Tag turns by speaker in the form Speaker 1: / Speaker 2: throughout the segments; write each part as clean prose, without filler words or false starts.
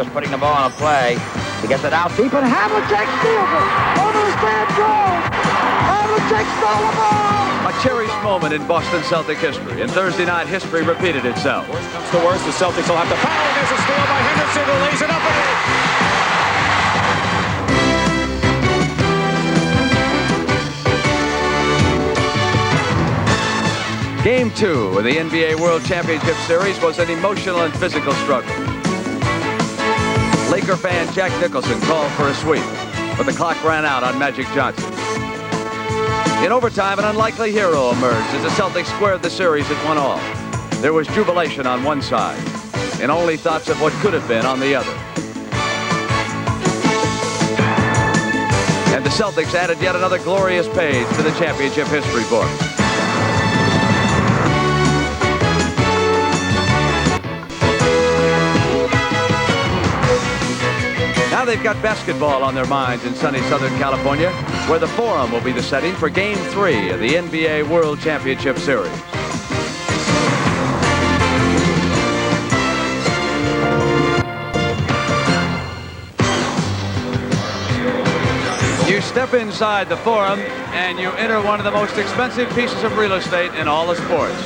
Speaker 1: Lakers putting the ball on a play. He gets it out deep, and Havlicek steals it. Over the stand goes. Havlicek stole the ball.
Speaker 2: A cherished moment in Boston Celtic history, and Thursday night history repeated itself.
Speaker 3: Worst comes to worst, the Celtics will have to foul. There's a steal by Henderson, who lays it up and
Speaker 2: Game 2 of the NBA World Championship Series was an emotional and physical struggle. Laker fan Jack Nicholson called for a sweep, but the clock ran out on Magic Johnson. In overtime, an unlikely hero emerged as the Celtics squared the series at 1-all. There was jubilation on one side, and only thoughts of what could have been on the other. And the Celtics added yet another glorious page to the championship history book. Now they've got basketball on their minds in sunny Southern California, where the Forum will be the setting for Game 3 of the NBA World Championship Series. You step inside the Forum and you enter one of the most expensive pieces of real estate in all of sports.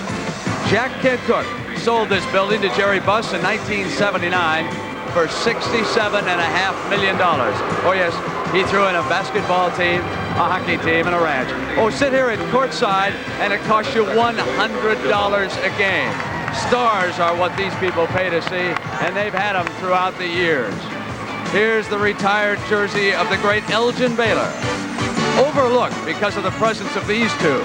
Speaker 2: Jack Kent-Cooke sold this building to Jerry Buss in 1979 for $67.5 million. Oh yes, he threw in a basketball team, a hockey team, and a ranch. Oh, sit here at courtside and it costs you $100 a game. Stars are what these people pay to see, and they've had them throughout the years. Here's the retired jersey of the great Elgin Baylor. Overlooked because of the presence of these two,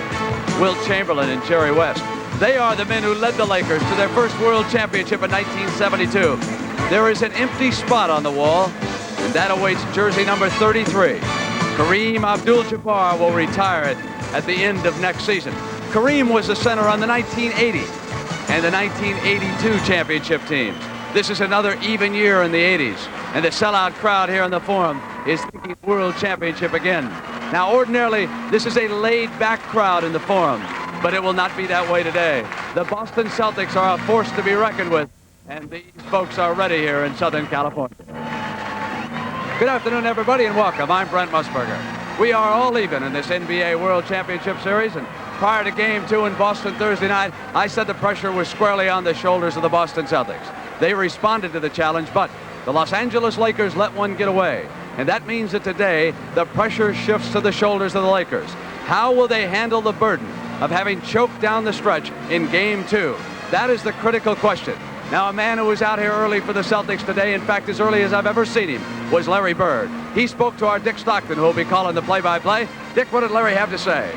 Speaker 2: Wilt Chamberlain and Jerry West. They are the men who led the Lakers to their first world championship in 1972. There is an empty spot on the wall, and that awaits jersey number 33. Kareem Abdul-Jabbar will retire it at the end of next season. Kareem was the center on the 1980 and the 1982 championship teams. This is another even year in the 80s, and the sellout crowd here in the Forum is thinking world championship again. Now, ordinarily, this is a laid-back crowd in the Forum, but it will not be that way today. The Boston Celtics are a force to be reckoned with, and these folks are ready here in Southern California. Good afternoon, everybody, and welcome. I'm Brent Musburger. We are all even in this NBA World Championship Series, and prior to Game 2 in Boston Thursday night, I said the pressure was squarely on the shoulders of the Boston Celtics. They responded to the challenge, but the Los Angeles Lakers let one get away, and that means that today the pressure shifts to the shoulders of the Lakers. How will they handle the burden of having choked down the stretch in Game 2? That is the critical question. Now, a man who was out here early for the Celtics today, in fact, as early as I've ever seen him, was Larry Bird. He spoke to our Dick Stockton, who will be calling the play-by-play. Dick, what did Larry have to say?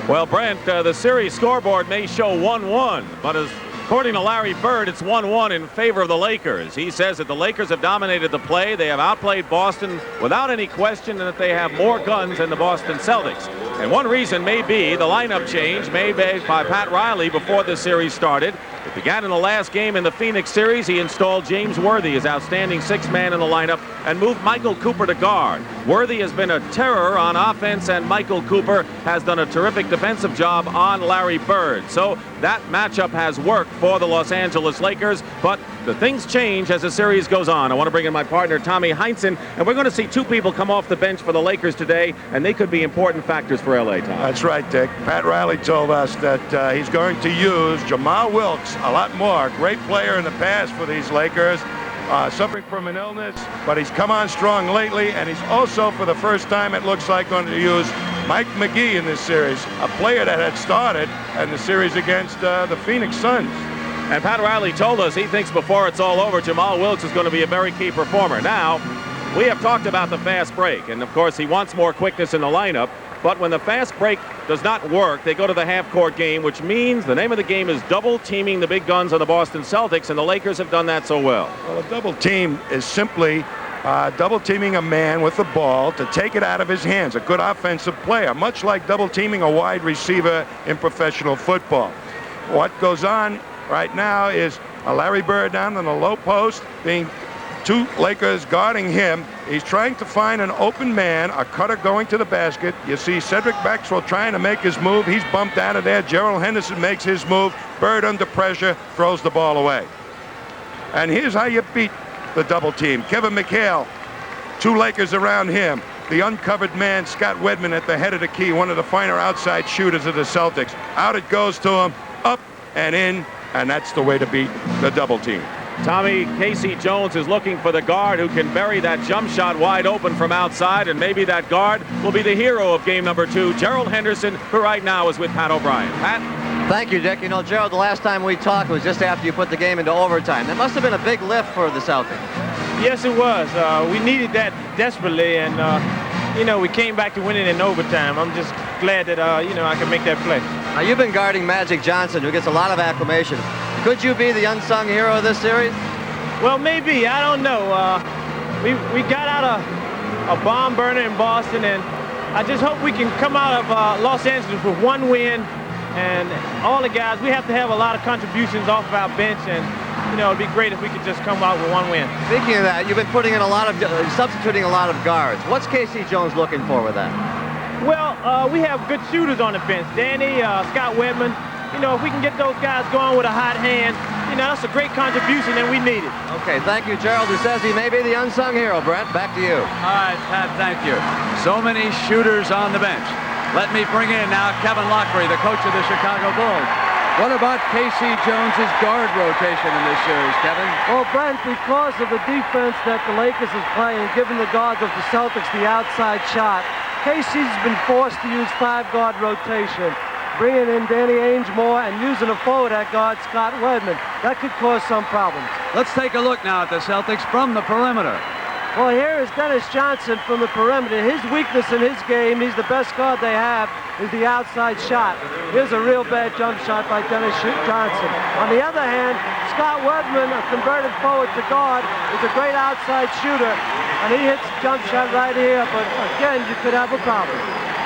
Speaker 3: Well, Brent, the series scoreboard may show 1-1, but according to Larry Bird, it's 1-1 in favor of the Lakers. He says that the Lakers have dominated the play. They have outplayed Boston without any question, and that they have more guns than the Boston Celtics. And one reason may be the lineup change made by Pat Riley before the series started. It began in the last game in the Phoenix series. He installed James Worthy as outstanding sixth man in the lineup and moved Michael Cooper to guard. Worthy has been a terror on offense, and Michael Cooper has done a terrific defensive job on Larry Bird. So that matchup has worked for the Los Angeles Lakers, but the things change as the series goes on. I want to bring in my partner, Tommy Heinsohn, and we're going to see two people come off the bench for the Lakers today, and they could be important factors for LA, Tom.
Speaker 4: That's right, Dick. Pat Riley told us that he's going to use Jamaal Wilkes a lot more. Great player in the past for these Lakers, suffering from an illness, but he's come on strong lately, and he's also, for the first time, it looks like, going to use Mike McGee in this series, a player that had started in the series against the Phoenix Suns.
Speaker 3: And Pat Riley told us he thinks before it's all over, Jamaal Wilkes is going to be a very key performer. Now, we have talked about the fast break, and of course he wants more quickness in the lineup, but when the fast break does not work, they go to the half-court game, which means the name of the game is double-teaming the big guns on the Boston Celtics, and the Lakers have done that so well.
Speaker 4: Well, a double team is simply double-teaming a man with the ball to take it out of his hands, a good offensive player, much like double-teaming a wide receiver in professional football. What goes on right now is Larry Bird down on the low post, being two Lakers guarding him. He's trying to find an open man, a cutter going to the basket. You see Cedric Maxwell trying to make his move. He's bumped out of there. Gerald Henderson makes his move. Bird under pressure throws the ball away. And here's how you beat the double team. Kevin McHale, 2 Lakers around him. The uncovered man, Scott Wedman, at the head of the key, one of the finer outside shooters of the Celtics. Out it goes to him, up and in, and that's the way to beat the double team.
Speaker 3: Tommy, Casey Jones is looking for the guard who can bury that jump shot wide open from outside, and maybe that guard will be the hero of game number 2, Gerald Henderson, who right now is with Pat O'Brien. Pat?
Speaker 2: Thank you, Dick. You know, Gerald, the last time we talked was just after you put the game into overtime. That must have been a big lift for the Celtics.
Speaker 5: Yes, it was. We needed that desperately, and, you know, we came back to winning in overtime. I'm just glad that, you know, I can make that play.
Speaker 2: Now, you've been guarding Magic Johnson, who gets a lot of acclamation. Could you be the unsung hero of this series?
Speaker 5: Well, maybe. I don't know. We got out a bomb burner in Boston, and I just hope we can come out of Los Angeles with 1 win. And all the guys, we have to have a lot of contributions off of our bench, and you know, it'd be great if we could just come out with 1 win.
Speaker 2: Speaking of that, you've been putting in a lot of, substituting a lot of guards. What's Casey Jones looking for with that?
Speaker 5: Well, we have good shooters on the bench. Danny, Scott Wedman. You know, if we can get those guys going with a hot hand, you know, that's a great contribution, and we need it.
Speaker 2: Okay, thank you, Gerald, who says he may be the unsung hero. Brett, back to you.
Speaker 6: All right, Pat, thank you. So many shooters on the bench. Let me bring in now Kevin Lockery, the coach of the Chicago Bulls. What about Casey Jones's guard rotation in this series, Kevin?
Speaker 7: Well, Brent, because of the defense that the Lakers is playing, giving the guards of the Celtics the outside shot, Casey's been forced to use 5-guard rotation, bringing in Danny Ainge more and using a forward at guard, Scott Wedman. That could cause some problems.
Speaker 6: Let's take a look now at the Celtics from the perimeter.
Speaker 7: Well, here is Dennis Johnson from the perimeter. His weakness in his game, he's the best guard they have, is the outside shot. Here's a real bad jump shot by Dennis Johnson. On the other hand, Scott Wedman, a converted forward to guard, is a great outside shooter, and he hits a jump shot right here, but again, you could have a problem.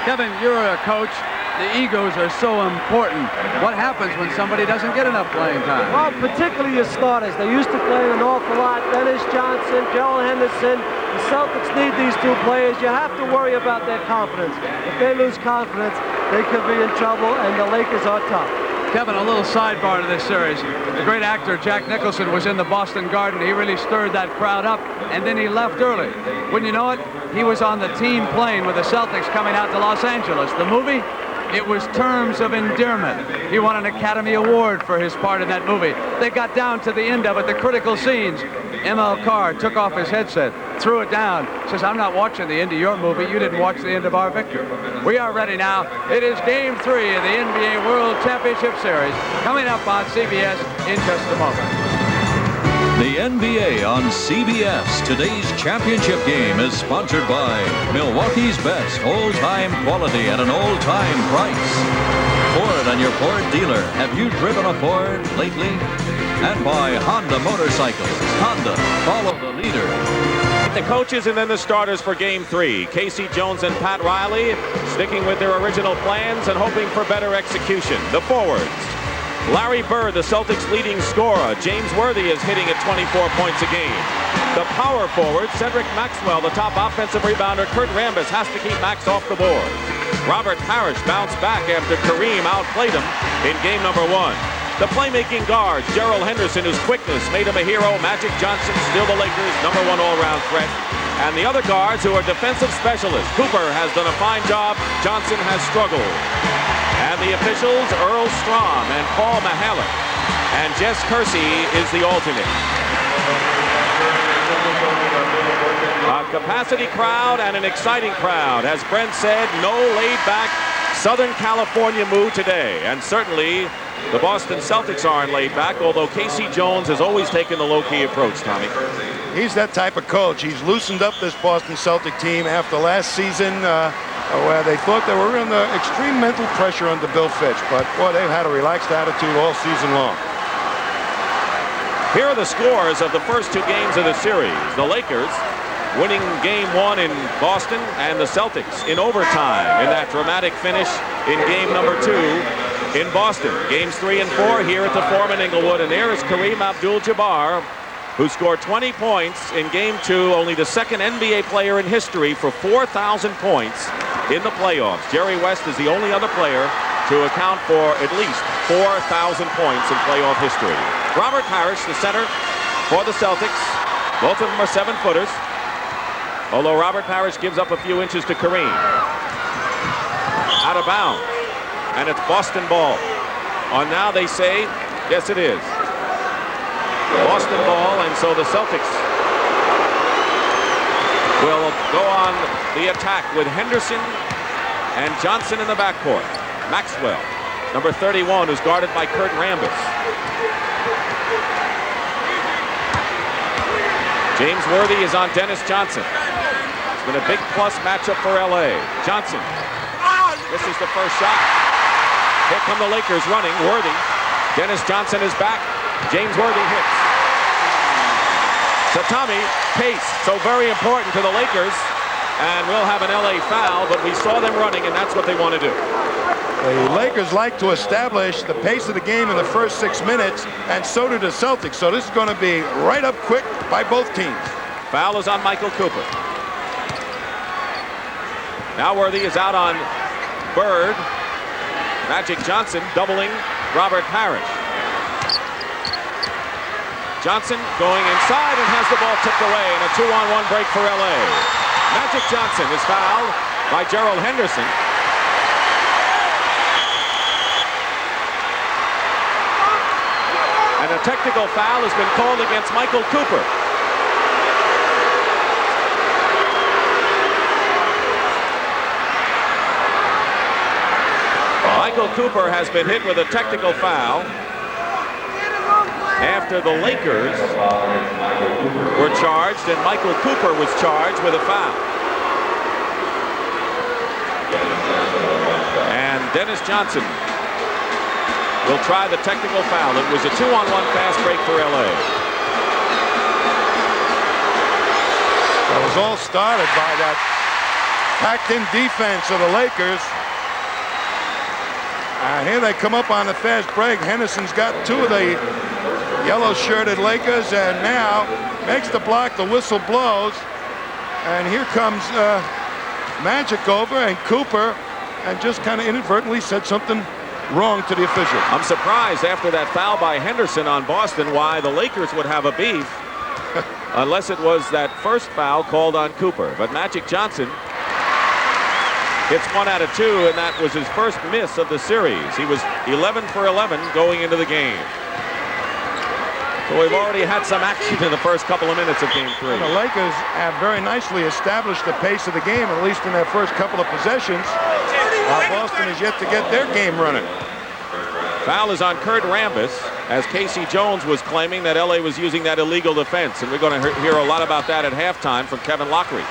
Speaker 6: Kevin, you're a coach. The egos are so important. What happens when somebody doesn't get enough playing time?
Speaker 7: Well, particularly your starters. They used to play an awful lot. Dennis Johnson, Gerald Henderson. The Celtics need these 2 players. You have to worry about their confidence. If they lose confidence, they could be in trouble, and the Lakers are tough.
Speaker 6: Kevin, a little sidebar to this series. The great actor Jack Nicholson was in the Boston Garden. He really stirred that crowd up, and then he left early. Wouldn't you know it? He was on the team plane with the Celtics coming out to Los Angeles. The movie? It was Terms of Endearment. He won an Academy Award for his part in that movie. They got down to the end of it, the critical scenes. M.L. Carr took off his headset, threw it down, says, I'm not watching the end of your movie. You didn't watch the end of our victory. We are ready now. It is Game 3 of the NBA World Championship Series coming up on CBS in just a moment.
Speaker 8: The NBA on CBS. Today's championship game is sponsored by Milwaukee's best all-time quality at an all-time price. Ford and your Ford dealer. Have you driven a Ford lately? And by Honda Motorcycles. Honda, follow the leader.
Speaker 3: The coaches and then the starters for game 3. Casey Jones and Pat Riley sticking with their original plans and hoping for better execution. The forwards. Larry Bird, the Celtics' leading scorer. James Worthy is hitting at 24 points a game. The power forward, Cedric Maxwell, the top offensive rebounder. Kurt Rambis has to keep Max off the board. Robert Parish bounced back after Kareem outplayed him in game number 1. The playmaking guards, Gerald Henderson, whose quickness made him a hero. Magic Johnson, still the Lakers' number 1 all-round threat. And the other guards, who are defensive specialists. Cooper has done a fine job. Johnson has struggled. And the officials, Earl Strom and Paul McHale. And Jess Kersey is the alternate. A capacity crowd and an exciting crowd. As Brent said, no laid-back Southern California mood today. And certainly the Boston Celtics aren't laid back, although Casey Jones has always taken the low-key approach, Tommy.
Speaker 4: He's that type of coach. He's loosened up this Boston Celtic team after last season where they thought they were under extreme mental pressure under Bill Fitch. But, boy, they've had a relaxed attitude all season long.
Speaker 3: Here are the scores of the first 2 games of the series. The Lakers winning game 1 in Boston, and the Celtics in overtime in that dramatic finish in game number 2 in Boston. Games 3 and 4 here at the Forum in Inglewood, and there is Kareem Abdul-Jabbar, who scored 20 points in game 2, only the second NBA player in history for 4,000 points in the playoffs. Jerry West is the only other player to account for at least 4,000 points in playoff history. Robert Parish, the center for the Celtics, Both of them are 7-footers. Although Robert Parish gives up a few inches to Kareem. Out of bounds. And it's Boston ball. On now they say, yes it is. Boston ball, and so the Celtics will go on the attack with Henderson and Johnson in the backcourt. Maxwell, number 31, who's guarded by Kurt Rambis. James Worthy is on Dennis Johnson. It's been a big plus matchup for LA. Johnson. This is the first shot. Here come the Lakers running. Worthy. Dennis Johnson is back. James Worthy hits. So Tommy, pace, so very important to the Lakers. And we'll have an LA foul, but we saw them running, and that's what they want to do.
Speaker 4: The Lakers like to establish the pace of the game in the first 6 minutes, and so do the Celtics. So this is going to be right up quick by both teams.
Speaker 3: Foul is on Michael Cooper. Now Worthy is out on Bird. Magic Johnson doubling Robert Parish. Johnson going inside and has the ball tipped away, and a 2-on-1 break for LA. Magic Johnson is fouled by Gerald Henderson. And a technical foul has been called against Michael Cooper. Michael Cooper has been hit with a technical foul after the Lakers were charged, and Michael Cooper was charged with a foul. And Dennis Johnson will try the technical foul. It was a 2-on-1 fast break for LA.
Speaker 4: It was all started by that packed-in defense of the Lakers. Here they come up on the fast break. Henderson's got two of the yellow-shirted Lakers, and now makes the block. The whistle blows, and here comes Magic over, and Cooper, and just kind of inadvertently said something wrong to the official.
Speaker 3: I'm surprised after that foul by Henderson on Boston why the Lakers would have a beef unless it was that first foul called on Cooper. But Magic Johnson hits 1 out of 2, and that was his first miss of the series. He was 11 for 11 going into the game. So we've already had some action in the first couple of minutes of Game 3.
Speaker 4: And the Lakers have very nicely established the pace of the game, at least in their first couple of possessions. Boston is yet to get their game running.
Speaker 3: Foul is on Kurt Rambis, as Casey Jones was claiming that LA was using that illegal defense, and we're going to hear a lot about that at halftime from Kevin Lockery.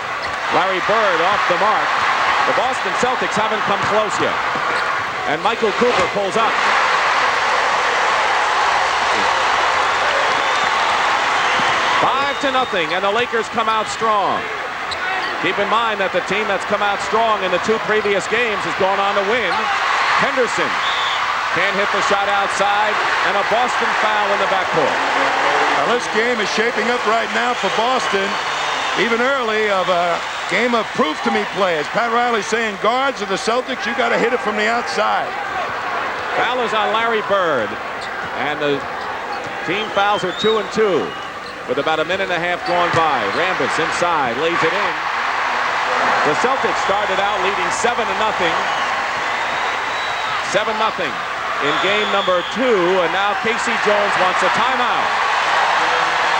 Speaker 3: Larry Bird off the mark. The Boston Celtics haven't come close yet. And Michael Cooper pulls up. Five to nothing, and the Lakers come out strong. Keep in mind that the team that's come out strong in the 2 previous games has gone on to win. Henderson can't hit the shot outside, and a Boston foul in the backcourt.
Speaker 4: Now this game is shaping up right now for Boston, even early, of a game of proof-to-me play. As Pat Riley's saying, guards of the Celtics, you got to hit it from the outside.
Speaker 3: Foul is on Larry Bird, and the team fouls are 2 and 2 with about a minute and a half gone by. Rambis inside, lays it in. The Celtics started out leading 7-0. 7-0 in game number 2, and now Casey Jones wants a timeout.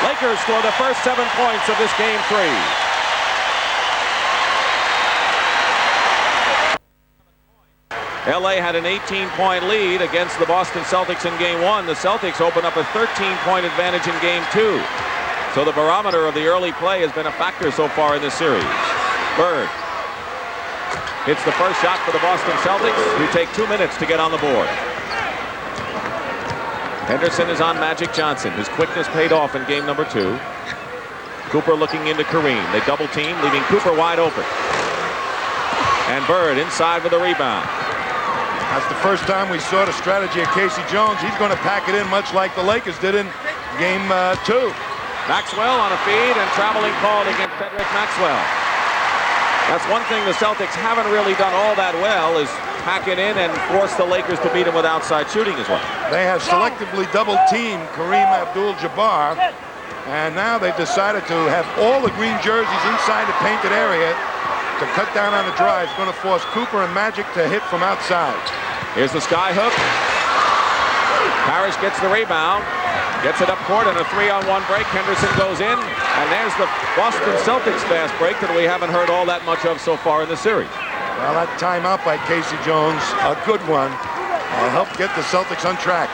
Speaker 3: Lakers score the first 7 points of this game 3. LA had an 18-point lead against the Boston Celtics in game 1. The Celtics open up a 13-point advantage in game 2. So the barometer of the early play has been a factor so far in this series. Bird hits the first shot for the Boston Celtics, who take 2 minutes to get on the board. Henderson is on Magic Johnson. His quickness paid off in game number 2. Cooper looking into Kareem. They double team, leaving Cooper wide open. And Bird inside with a rebound.
Speaker 4: That's the first time we saw the strategy of Casey Jones. He's going to pack it in much like the Lakers did in game 2.
Speaker 3: Maxwell on a feed, and traveling called against Cedric Maxwell. That's one thing the Celtics haven't really done all that well, is pack it in and force the Lakers to beat them with outside shooting as well.
Speaker 4: They have selectively double-teamed Kareem Abdul-Jabbar, And now they've decided to have all the green jerseys inside the painted area to cut down on the drive. It's going to force Cooper and Magic to hit from outside.
Speaker 3: Here's the sky hook. Parish gets the rebound. Gets it up court on a 3-on-1 break. Henderson goes in. And there's the Boston Celtics fast break that we haven't heard all that much of so far in the series.
Speaker 4: Well, that timeout by Casey Jones, a good one, helped get the Celtics on track.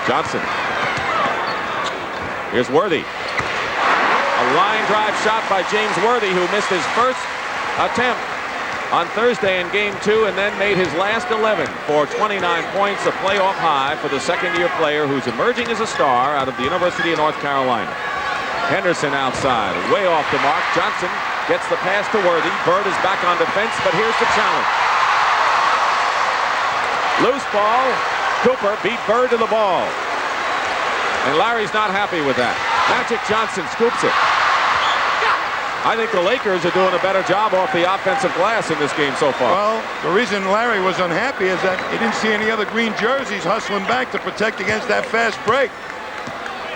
Speaker 3: Johnson. Here's Worthy. A line drive shot by James Worthy, who missed his first attempt on Thursday in Game 2 and then made his last 11 for 29 points, a playoff high for the second-year player who's emerging as a star out of the University of North Carolina. Henderson outside, way off the mark. Johnson gets the pass to Worthy. Bird is back on defense, but here's the challenge. Loose ball. Cooper beat Bird to the ball. And Larry's not happy with that. Magic Johnson scoops it. I think the Lakers are doing a better job off the offensive glass in this game so far.
Speaker 4: Well, the reason Larry was unhappy is that he didn't see any other green jerseys hustling back to protect against that fast break.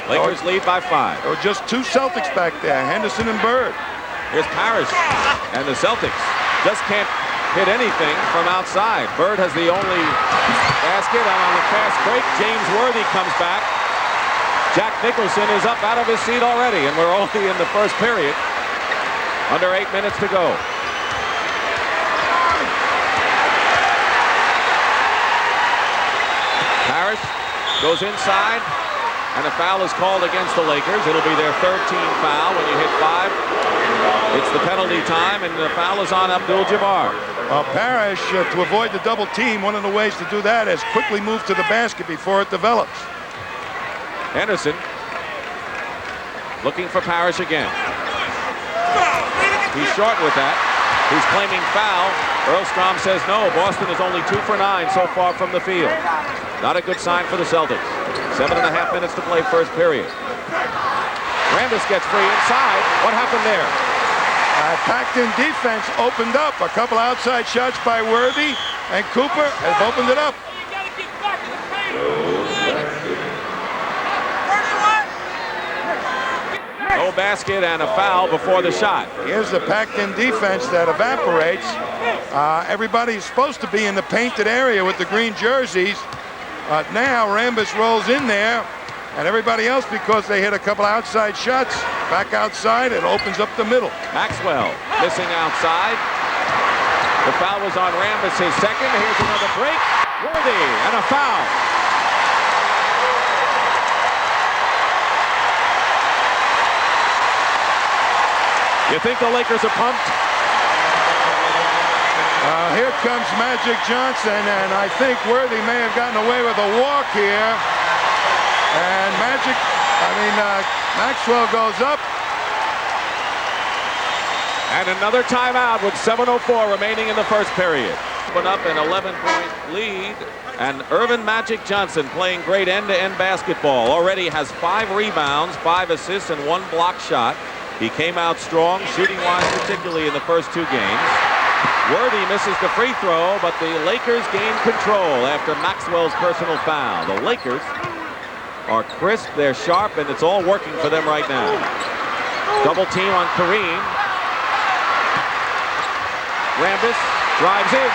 Speaker 3: Lakers lead by 5.
Speaker 4: There were just 2 Celtics back there, Henderson and Bird.
Speaker 3: Here's Parish, and the Celtics just can't hit anything from outside. Bird has the only basket, and on the fast break, James Worthy comes back. Jack Nicholson is up out of his seat already, and we're only in the first period. Under 8 minutes to go. Parish goes inside, and a foul is called against the Lakers. It'll be their 13th foul. When you hit 5, it's the penalty time, and the foul is on Abdul Jabbar.
Speaker 4: Well, Parish, to avoid the double team, one of the ways to do that is quickly move to the basket before it develops.
Speaker 3: Henderson looking for Parish again. He's short with that. He's claiming foul. Earlstrom says no. Boston is only 2 for 9 so far from the field. Not a good sign for the Celtics. 7.5 minutes to play first period. Rambis gets free inside. What happened there?
Speaker 4: Packed-in defense opened up. A couple outside shots by Worthy, and Cooper has opened it up.
Speaker 3: No basket and a foul before the shot.
Speaker 4: Here's the packed-in defense that evaporates. Everybody's supposed to be in the painted area with the green jerseys. Now Rambis rolls in there, and everybody else, because they hit a couple outside shots, back outside, it opens up the middle.
Speaker 3: Maxwell missing outside. The foul was on Rambis, his second. Here's another break. Worthy and a foul. You think the Lakers are pumped?
Speaker 4: Here comes Magic Johnson, and I think Worthy may have gotten away with a walk here. And Maxwell goes up.
Speaker 3: And another timeout with 7:04 remaining in the first period. Put up an 11-point lead, and Earvin Magic Johnson, playing great end-to-end basketball, already has 5 rebounds, 5 assists, and 1 block shot. He came out strong, shooting-wise, particularly in the first 2 games. Worthy misses the free throw, but the Lakers gain control after Maxwell's personal foul. The Lakers are crisp, they're sharp, and it's all working for them right now. Double team on Kareem. Rambis drives in.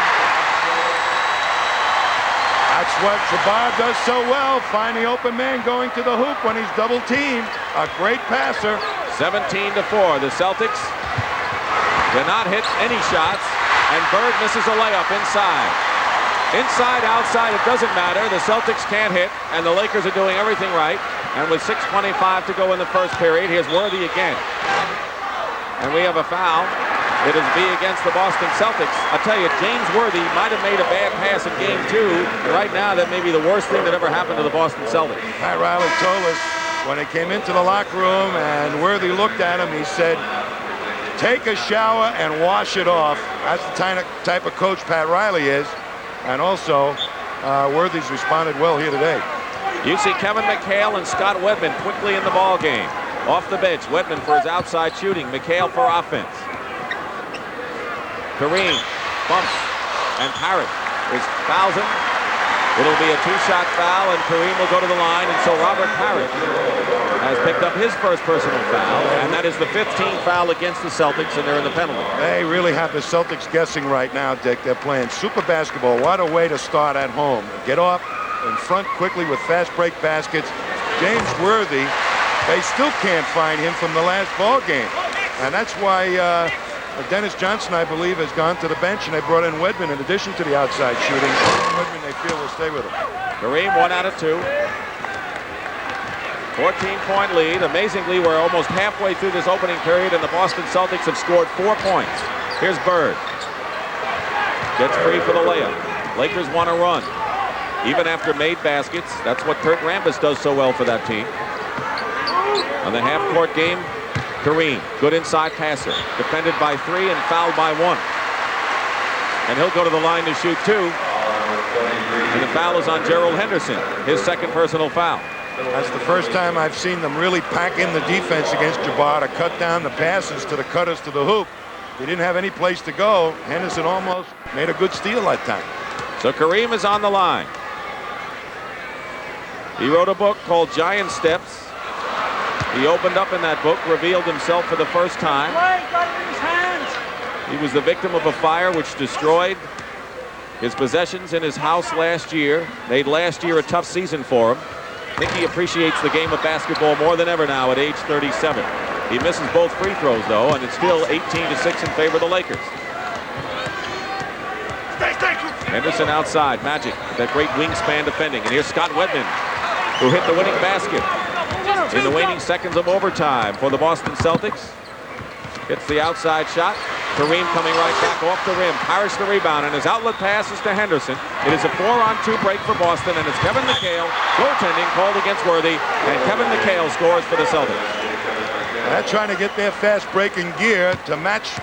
Speaker 4: That's what Jabbar does so well, find the open man going to the hoop when he's double teamed. A great passer.
Speaker 3: 17-4. The Celtics did not hit any shots, and Bird misses a layup inside. Inside, outside, it doesn't matter. The Celtics can't hit, and the Lakers are doing everything right. And with 6:25 to go in the first period, here's Worthy again. And we have a foul. It is B against the Boston Celtics. I tell you, James Worthy might have made a bad pass in Game 2. And right now, that may be the worst thing that ever happened to the Boston Celtics.
Speaker 4: Pat Riley told us when he came into the locker room and Worthy looked at him, he said, take a shower and wash it off. That's the type of coach Pat Riley is. And also, Worthy's responded well here today.
Speaker 3: You see Kevin McHale and Scott Wedman quickly in the ball game. Off the bench, Wedman for his outside shooting, McHale for offense. Kareem bumps, and Parish fouls him. It'll be a two-shot foul, and Kareem will go to the line, and so Robert Parish has picked up his first personal foul, and that is the 15th foul against the Celtics, and they're in the penalty.
Speaker 4: They really have the Celtics guessing right now, Dick. They're playing super basketball. What a way to start at home. Get off in front quickly with fast break baskets. James Worthy, they still can't find him from the last ball game, and that's why Dennis Johnson, I believe, has gone to the bench, and they brought in Wedman in addition to the outside shooting. Wedman, they feel, will stay with him.
Speaker 3: Kareem, 1 out of 2. 14-point lead. Amazingly, we're almost halfway through this opening period, and the Boston Celtics have scored 4 points. Here's Bird. Gets free for the layup. Lakers want to run. Even after made baskets, that's what Kurt Rambis does so well for that team. On the half-court game, Kareem, good inside passer. Defended by 3 and fouled by 1. And he'll go to the line to shoot 2. And the foul is on Gerald Henderson, his second personal foul.
Speaker 4: That's the first time I've seen them really pack in the defense against Jabbar to cut down the passes to the cutters to the hoop. He didn't have any place to go. Henderson almost made a good steal that time.
Speaker 3: So Kareem is on the line. He wrote a book called Giant Steps. He opened up in that book, revealed himself for the first time. He was the victim of a fire which destroyed his possessions in his house last year. Made last year a tough season for him. I think he appreciates the game of basketball more than ever now at age 37. He misses both free throws, though, and it's still 18-6 in favor of the Lakers. Henderson outside. Magic, that great wingspan defending. And here's Scott Wedman, who hit the winning basket in the waning seconds of overtime for the Boston Celtics. Hits the outside shot. Kareem coming right back off the rim. Parish the rebound, and his outlet pass is to Henderson. It is a 4-on-2 break for Boston, and it's Kevin McHale goaltending called against Worthy, and Kevin McHale scores for the Celtics.
Speaker 4: They're trying to get their fast break in gear to match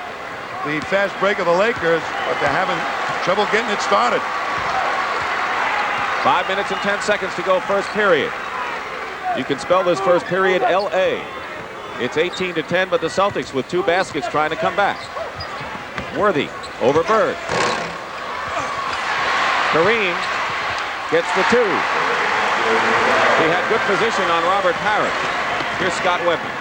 Speaker 4: the fast break of the Lakers, but they're having trouble getting it started.
Speaker 3: 5 minutes and 10 seconds to go first period. You can spell this first period L-A. It's 18-10, but the Celtics with 2 baskets trying to come back. Worthy over Bird. Kareem gets the 2. He had good position on Robert Parish. Here's Scott Wedman.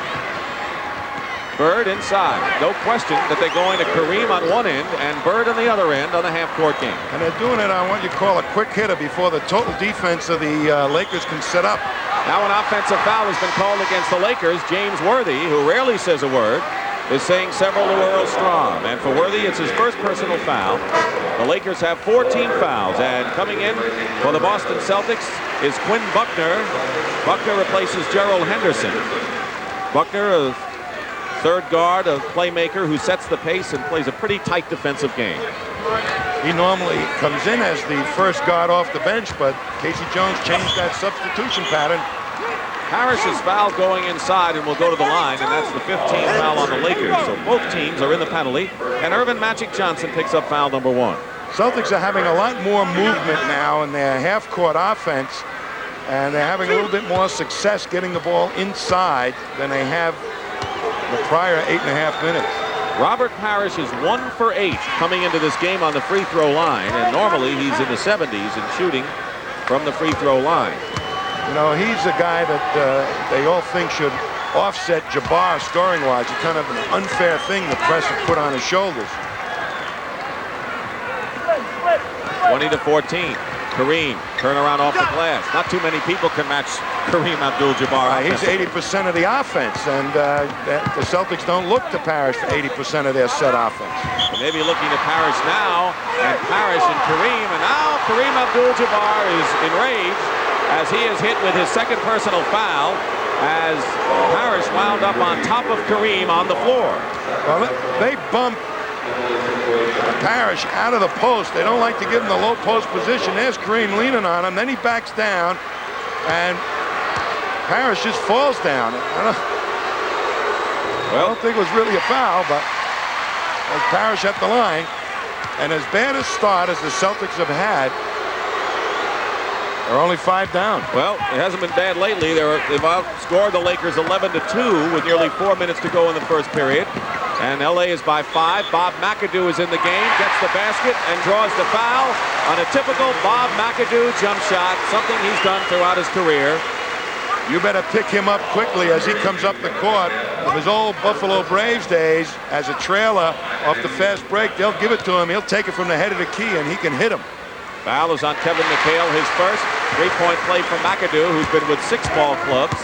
Speaker 3: Bird inside. No question that they're going to Kareem on one end and Bird on the other end on the half-court game.
Speaker 4: And they're doing it on what you call a quick hitter before the total defense of the Lakers can set up.
Speaker 3: Now an offensive foul has been called against the Lakers. James Worthy, who rarely says a word, is saying several to Earl Strom. And for Worthy, it's his first personal foul. The Lakers have 14 fouls. And coming in for the Boston Celtics is Quinn Buckner. Buckner replaces Gerald Henderson. Buckner, a third guard, a playmaker who sets the pace and plays a pretty tight defensive game.
Speaker 4: He normally comes in as the first guard off the bench, but Casey Jones changed that substitution pattern.
Speaker 3: Parrish's foul going inside and will go to the line, and that's the 15th foul on the Lakers. So both teams are in the penalty, and Irvin Magic Johnson picks up foul number 1.
Speaker 4: Celtics are having a lot more movement now in their half-court offense, and they're having a little bit more success getting the ball inside than they have the prior 8.5 minutes.
Speaker 3: Robert Parish is 1 for 8 coming into this game on the free throw line, and normally he's in the 70s in shooting from the free throw line.
Speaker 4: You know, he's a guy that they all think should offset Jabbar scoring-wise. It's kind of an unfair thing the press have put on his shoulders.
Speaker 3: 20-14. Kareem, turnaround off the glass. Not too many people can match Kareem Abdul-Jabbar.
Speaker 4: He's 80% of the offense, and the Celtics don't look to Parish for 80% of their set offense.
Speaker 3: Maybe looking to Parish now, and Parish and Kareem, and now Kareem Abdul-Jabbar is enraged as he is hit with his second personal foul as Parish wound up on top of Kareem on the floor.
Speaker 4: Well, they bump Parish out of the post. They don't like to give him the low post position. There's Kareem leaning on him. Then he backs down, and Parish just falls down. I don't think it was really a foul, but as Parish at the line, and as bad a start as the Celtics have had, they're only 5 down.
Speaker 3: Well, it hasn't been bad lately. They've outscored the Lakers 11-2 with nearly 4 minutes to go in the first period. And LA is by 5. Bob McAdoo is in the game, gets the basket, and draws the foul on a typical Bob McAdoo jump shot, something he's done throughout his career.
Speaker 4: You better pick him up quickly as he comes up the court. From his old Buffalo Braves days as a trailer off the fast break, they'll give it to him. He'll take it from the head of the key, and he can hit him.
Speaker 3: Foul is on Kevin McHale, his first. 3-point play from McAdoo, who's been with 6 ball clubs.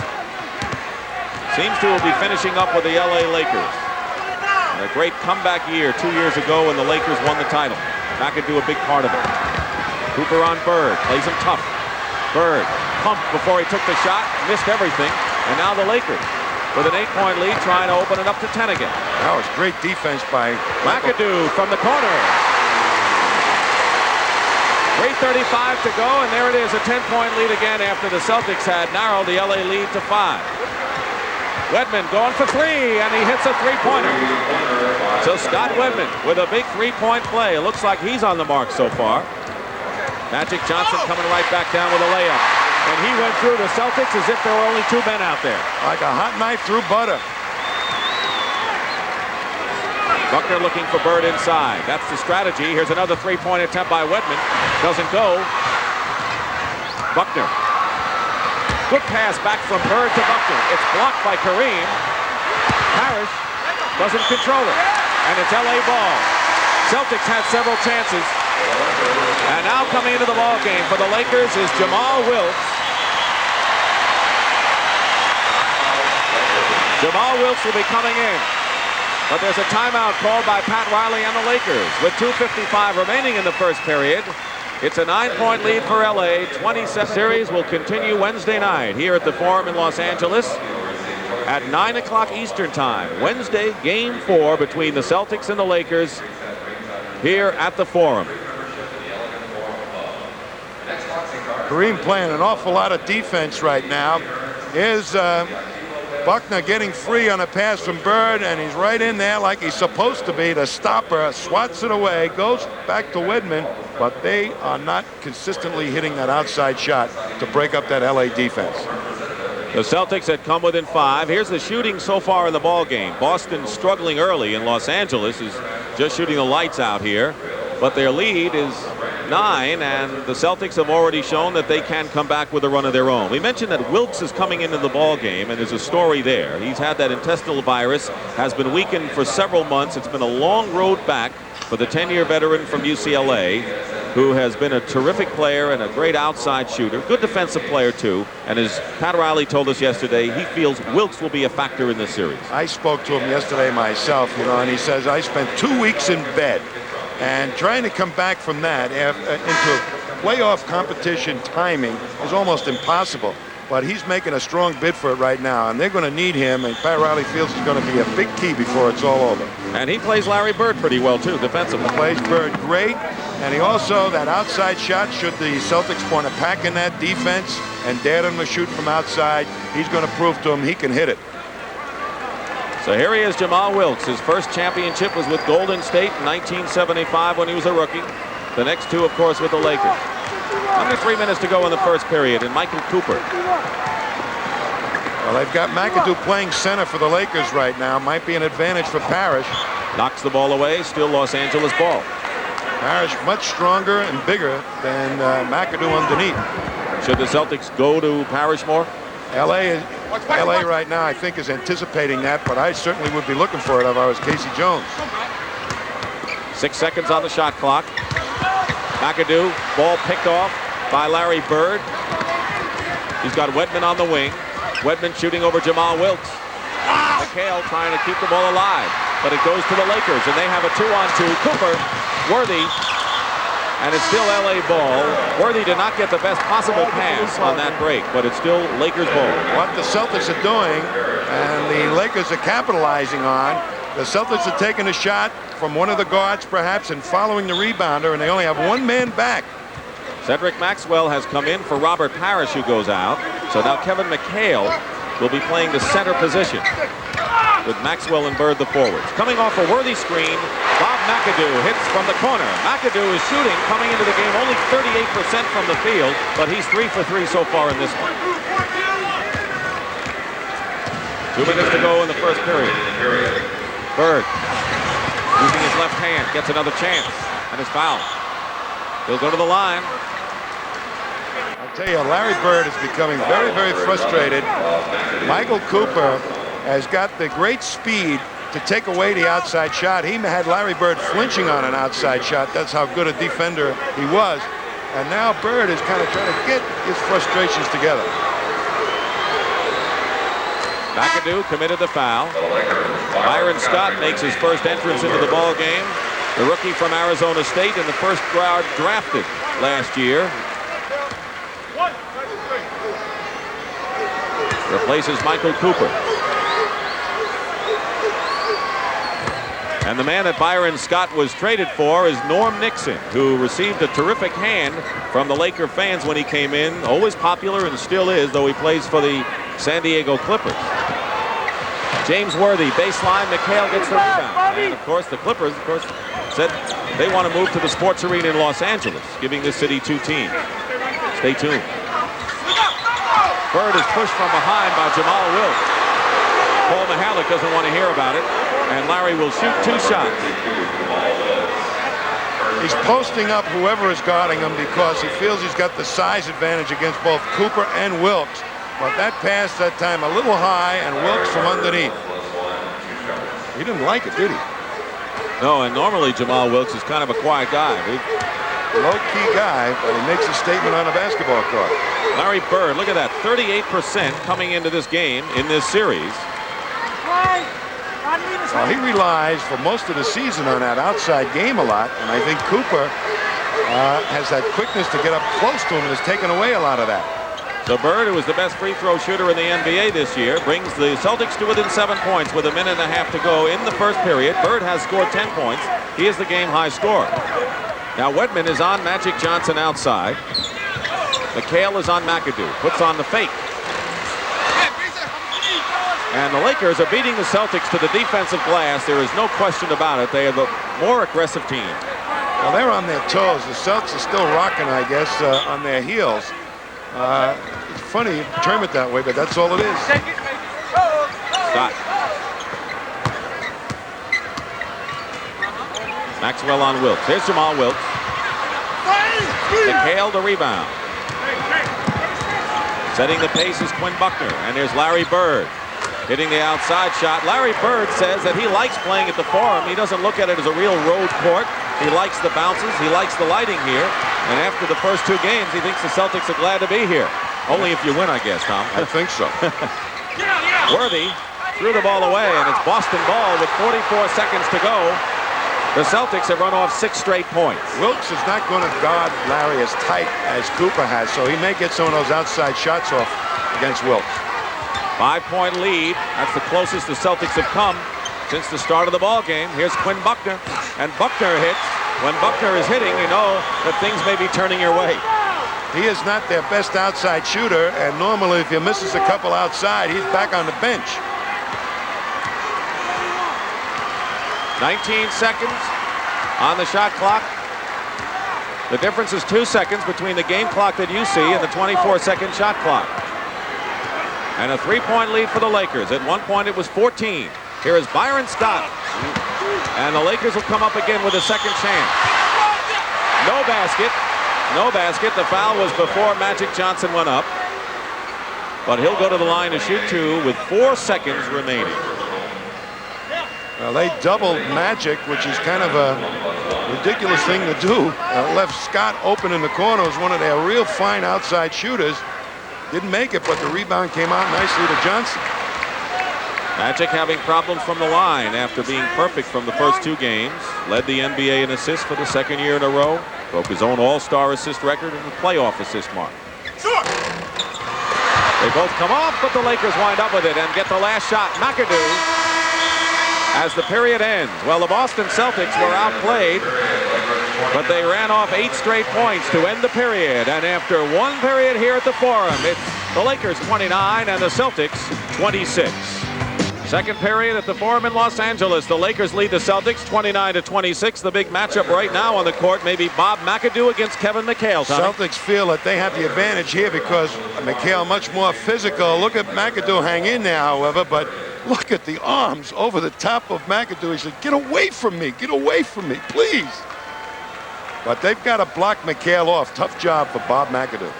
Speaker 3: Seems to be finishing up with the LA Lakers. And a great comeback year 2 years ago when the Lakers won the title. McAdoo a big part of it. Cooper on Bird, plays him tough. Bird pumped before he took the shot, missed everything. And now the Lakers with an 8-point lead, trying to open it up to 10 again.
Speaker 4: That was great defense by
Speaker 3: McAdoo from the corner. 3:35 to go, and there it is, a 10-point lead again after the Celtics had narrowed the LA lead to 5. Wedman going for 3, and he hits a 3-pointer. So Scott Wedman with a big 3-point play. It looks like he's on the mark so far. Magic Johnson coming right back down with a layup. And he went through the Celtics as if there were only 2 men out there.
Speaker 4: Like a hot knife through butter.
Speaker 3: Buckner looking for Bird inside. That's the strategy. Here's another 3-point attempt by Wedman. Doesn't go. Buckner. Good pass back from Bird to Buckner. It's blocked by Kareem. Parish doesn't control it. And it's LA ball. Celtics had several chances. And now coming into the ball game for the Lakers is Jamaal Wilkes. Jamaal Wilkes will be coming in. But there's a timeout called by Pat Riley and the Lakers with 2:55 remaining in the first period. It's a 9-point lead for LA. 27 series will continue Wednesday night here at the Forum in Los Angeles at 9 o'clock Eastern time. Wednesday, game 4 between the Celtics and the Lakers here at the Forum.
Speaker 4: Kareem playing an awful lot of defense right now. Here's Buckner getting free on a pass from Bird, and he's right in there like he's supposed to be. The stopper swats it away, goes back to Wedman, but they are not consistently hitting that outside shot to break up that LA defense.
Speaker 3: The Celtics had come within 5. Here's the shooting so far in the ball game. Boston struggling early, in Los Angeles is just shooting the lights out here, but their lead is 9, and the Celtics have already shown that they can come back with a run of their own. We mentioned that Wilkes is coming into the ball game, and there's a story there. He's had that intestinal virus, has been weakened for several months. It's been a long road back for the 10-year veteran from UCLA, who has been a terrific player and a great outside shooter, good defensive player too. And as Pat Riley told us yesterday, he feels Wilkes will be a factor in this series.
Speaker 4: I spoke to him yesterday myself, and he says, I spent 2 weeks in bed. And trying to come back from that into playoff competition timing is almost impossible. But he's making a strong bid for it right now, and they're going to need him, and Pat Riley feels he's going to be a big key before it's all over.
Speaker 3: And he plays Larry Bird pretty well, too, defensively.
Speaker 4: Plays Bird great, and he also, that outside shot, should the Celtics want to pack in that defense and dare them to shoot from outside, he's going to prove to him he can hit it.
Speaker 3: So here he is, Jamaal Wilkes. His first championship was with Golden State in 1975 when he was a rookie. The next 2, of course, with the Lakers. Under 3 minutes to go in the first period, and Michael Cooper.
Speaker 4: Well, they've got McAdoo playing center for the Lakers right now. Might be an advantage for Parish.
Speaker 3: Knocks the ball away, still Los Angeles ball.
Speaker 4: Parish much stronger and bigger than McAdoo underneath.
Speaker 3: Should the Celtics go to Parish more?
Speaker 4: LA right now, I think, is anticipating that, but I certainly would be looking for it if I was Casey Jones.
Speaker 3: 6 seconds on the shot clock. McAdoo, ball picked off by Larry Bird. He's got Wedman on the wing. Wedman shooting over Jamaal Wilkes. McHale trying to keep the ball alive, but it goes to the Lakers, and they have a 2-on-2. Cooper, Worthy, and it's still LA ball. Worthy did not get the best possible pass on that break, but it's still Lakers ball.
Speaker 4: What the Celtics are doing, and the Lakers are capitalizing on, the Celtics are taking a shot from one of the guards perhaps and following the rebounder, and they only have 1 man back.
Speaker 3: Cedric Maxwell has come in for Robert Parish, who goes out. So now Kevin McHale will be playing the center position with Maxwell and Bird the forwards. Coming off a worthy screen, Bob McAdoo hits from the corner. McAdoo is shooting, coming into the game only 38% from the field, but he's 3 for 3 so far in this one. 2 minutes to go in the first period. Bird, using his left hand, gets another chance, and is fouled. He'll go to the line.
Speaker 4: I'll tell you, Larry Bird is becoming very, very frustrated. Michael Cooper has got the great speed to take away the outside shot. He had Larry Bird flinching on an outside shot. That's how good a defender he was. And now Bird is kind of trying to get his frustrations together.
Speaker 3: McAdoo committed the foul. Byron Scott makes his first entrance into the ball game. The rookie from Arizona State in the first round drafted last year. Replaces Michael Cooper. And the man that Byron Scott was traded for is Norm Nixon, who received a terrific hand from the Laker fans when he came in. Always popular and still is, though he plays for the San Diego Clippers. James Worthy, baseline, McHale gets the rebound. And of course, the Clippers, said they want to move to the sports arena in Los Angeles, giving the city 2 teams. Stay tuned. Bird is pushed from behind by Jamaal Wilkes. Paul McHale doesn't want to hear about it. And Larry will shoot 2 shots.
Speaker 4: He's posting up whoever is guarding him because he feels he's got the size advantage against both Cooper and Wilkes. But that pass that time a little high, and Wilkes from underneath. He didn't like it, did he?
Speaker 3: No, and normally Jamaal Wilkes is kind of a quiet guy.
Speaker 4: Low-key guy, but he makes a statement on a basketball court.
Speaker 3: Larry Bird, look at that, 38% coming into this game in this series.
Speaker 4: Well, he relies for most of the season on that outside game a lot, and I think Cooper has that quickness to get up close to him and has taken away a lot of that.
Speaker 3: So Bird, who was the best free throw shooter in the NBA this year, brings the Celtics to within 7 points with 1.5 minutes to go in the first period. Bird has scored 10 points. He is the game high scorer. Now Wedman is on Magic Johnson outside. McHale is on McAdoo. Puts on the fake. And the Lakers are beating the Celtics to the defensive glass. There is no question about it. They are the more aggressive team.
Speaker 4: Well, they're on their toes. The Celtics are still rocking, I guess, on their heels. It's funny you term it that way, but that's all it is.
Speaker 3: Scott. Maxwell on Wilkes. Here's Jamaal Wilkes. McHale the rebound. Setting the pace is Quinn Buckner. And there's Larry Bird hitting the outside shot. Larry Bird says that he likes playing at the Forum. He doesn't look at it as a real road court. He likes the bounces. He likes the lighting here. And after the first 2 games, he thinks the Celtics are glad to be here. Only if you win, I guess, Tom.
Speaker 4: I think so.
Speaker 3: Worthy threw the ball away, and it's Boston ball with 44 seconds to go. The Celtics have run off 6 straight points.
Speaker 4: Wilkes is not going to guard Larry as tight as Cooper has, so he may get some of those outside shots off against Wilkes.
Speaker 3: 5-point lead. That's the closest the Celtics have come since the start of the ball game. Here's Quinn Buckner, and Buckner hits. When Buckner is hitting, you know that things may be turning your way.
Speaker 4: He is not their best outside shooter, and normally if he misses a couple outside, he's back on the bench.
Speaker 3: 19 seconds on the shot clock. The difference is 2 seconds between the game clock that you see and the 24-second shot clock. And a 3-point lead for the Lakers. At one point, it was 14. Here is Byron Scott. And the Lakers will come up again with a second chance. No basket. No basket. The foul was before Magic Johnson went up. But he'll go to the line to shoot 2 with 4 seconds remaining.
Speaker 4: Well, they doubled Magic, which is kind of a ridiculous thing to do. Left Scott open in the corner. It was one of their real fine outside shooters. Didn't make it, but the rebound came out nicely to Johnson.
Speaker 3: Magic having problems from the line after being perfect from the first 2 games. Led the NBA in assists for the 2nd year in a row. Broke his own all-star assist record and the playoff assist mark. They both come off, but the Lakers wind up with it and get the last shot. McAdoo as the period ends. Well, the Boston Celtics were outplayed, but they ran off 8 straight points to end the period. And after 1 period here at the Forum, it's the Lakers 29 and the Celtics 26. Second period at the Forum in Los Angeles. The Lakers lead the Celtics 29-26. The big matchup right now on the court may be Bob McAdoo against Kevin McHale. Tommy.
Speaker 4: Celtics feel that they have the advantage here because McHale much more physical. Look at McAdoo hang in there, however, but Look at the arms over the top of McAdoo. He said, get away from me. Get away from me, please. But they've got to block McHale off. Tough job for Bob McAdoo.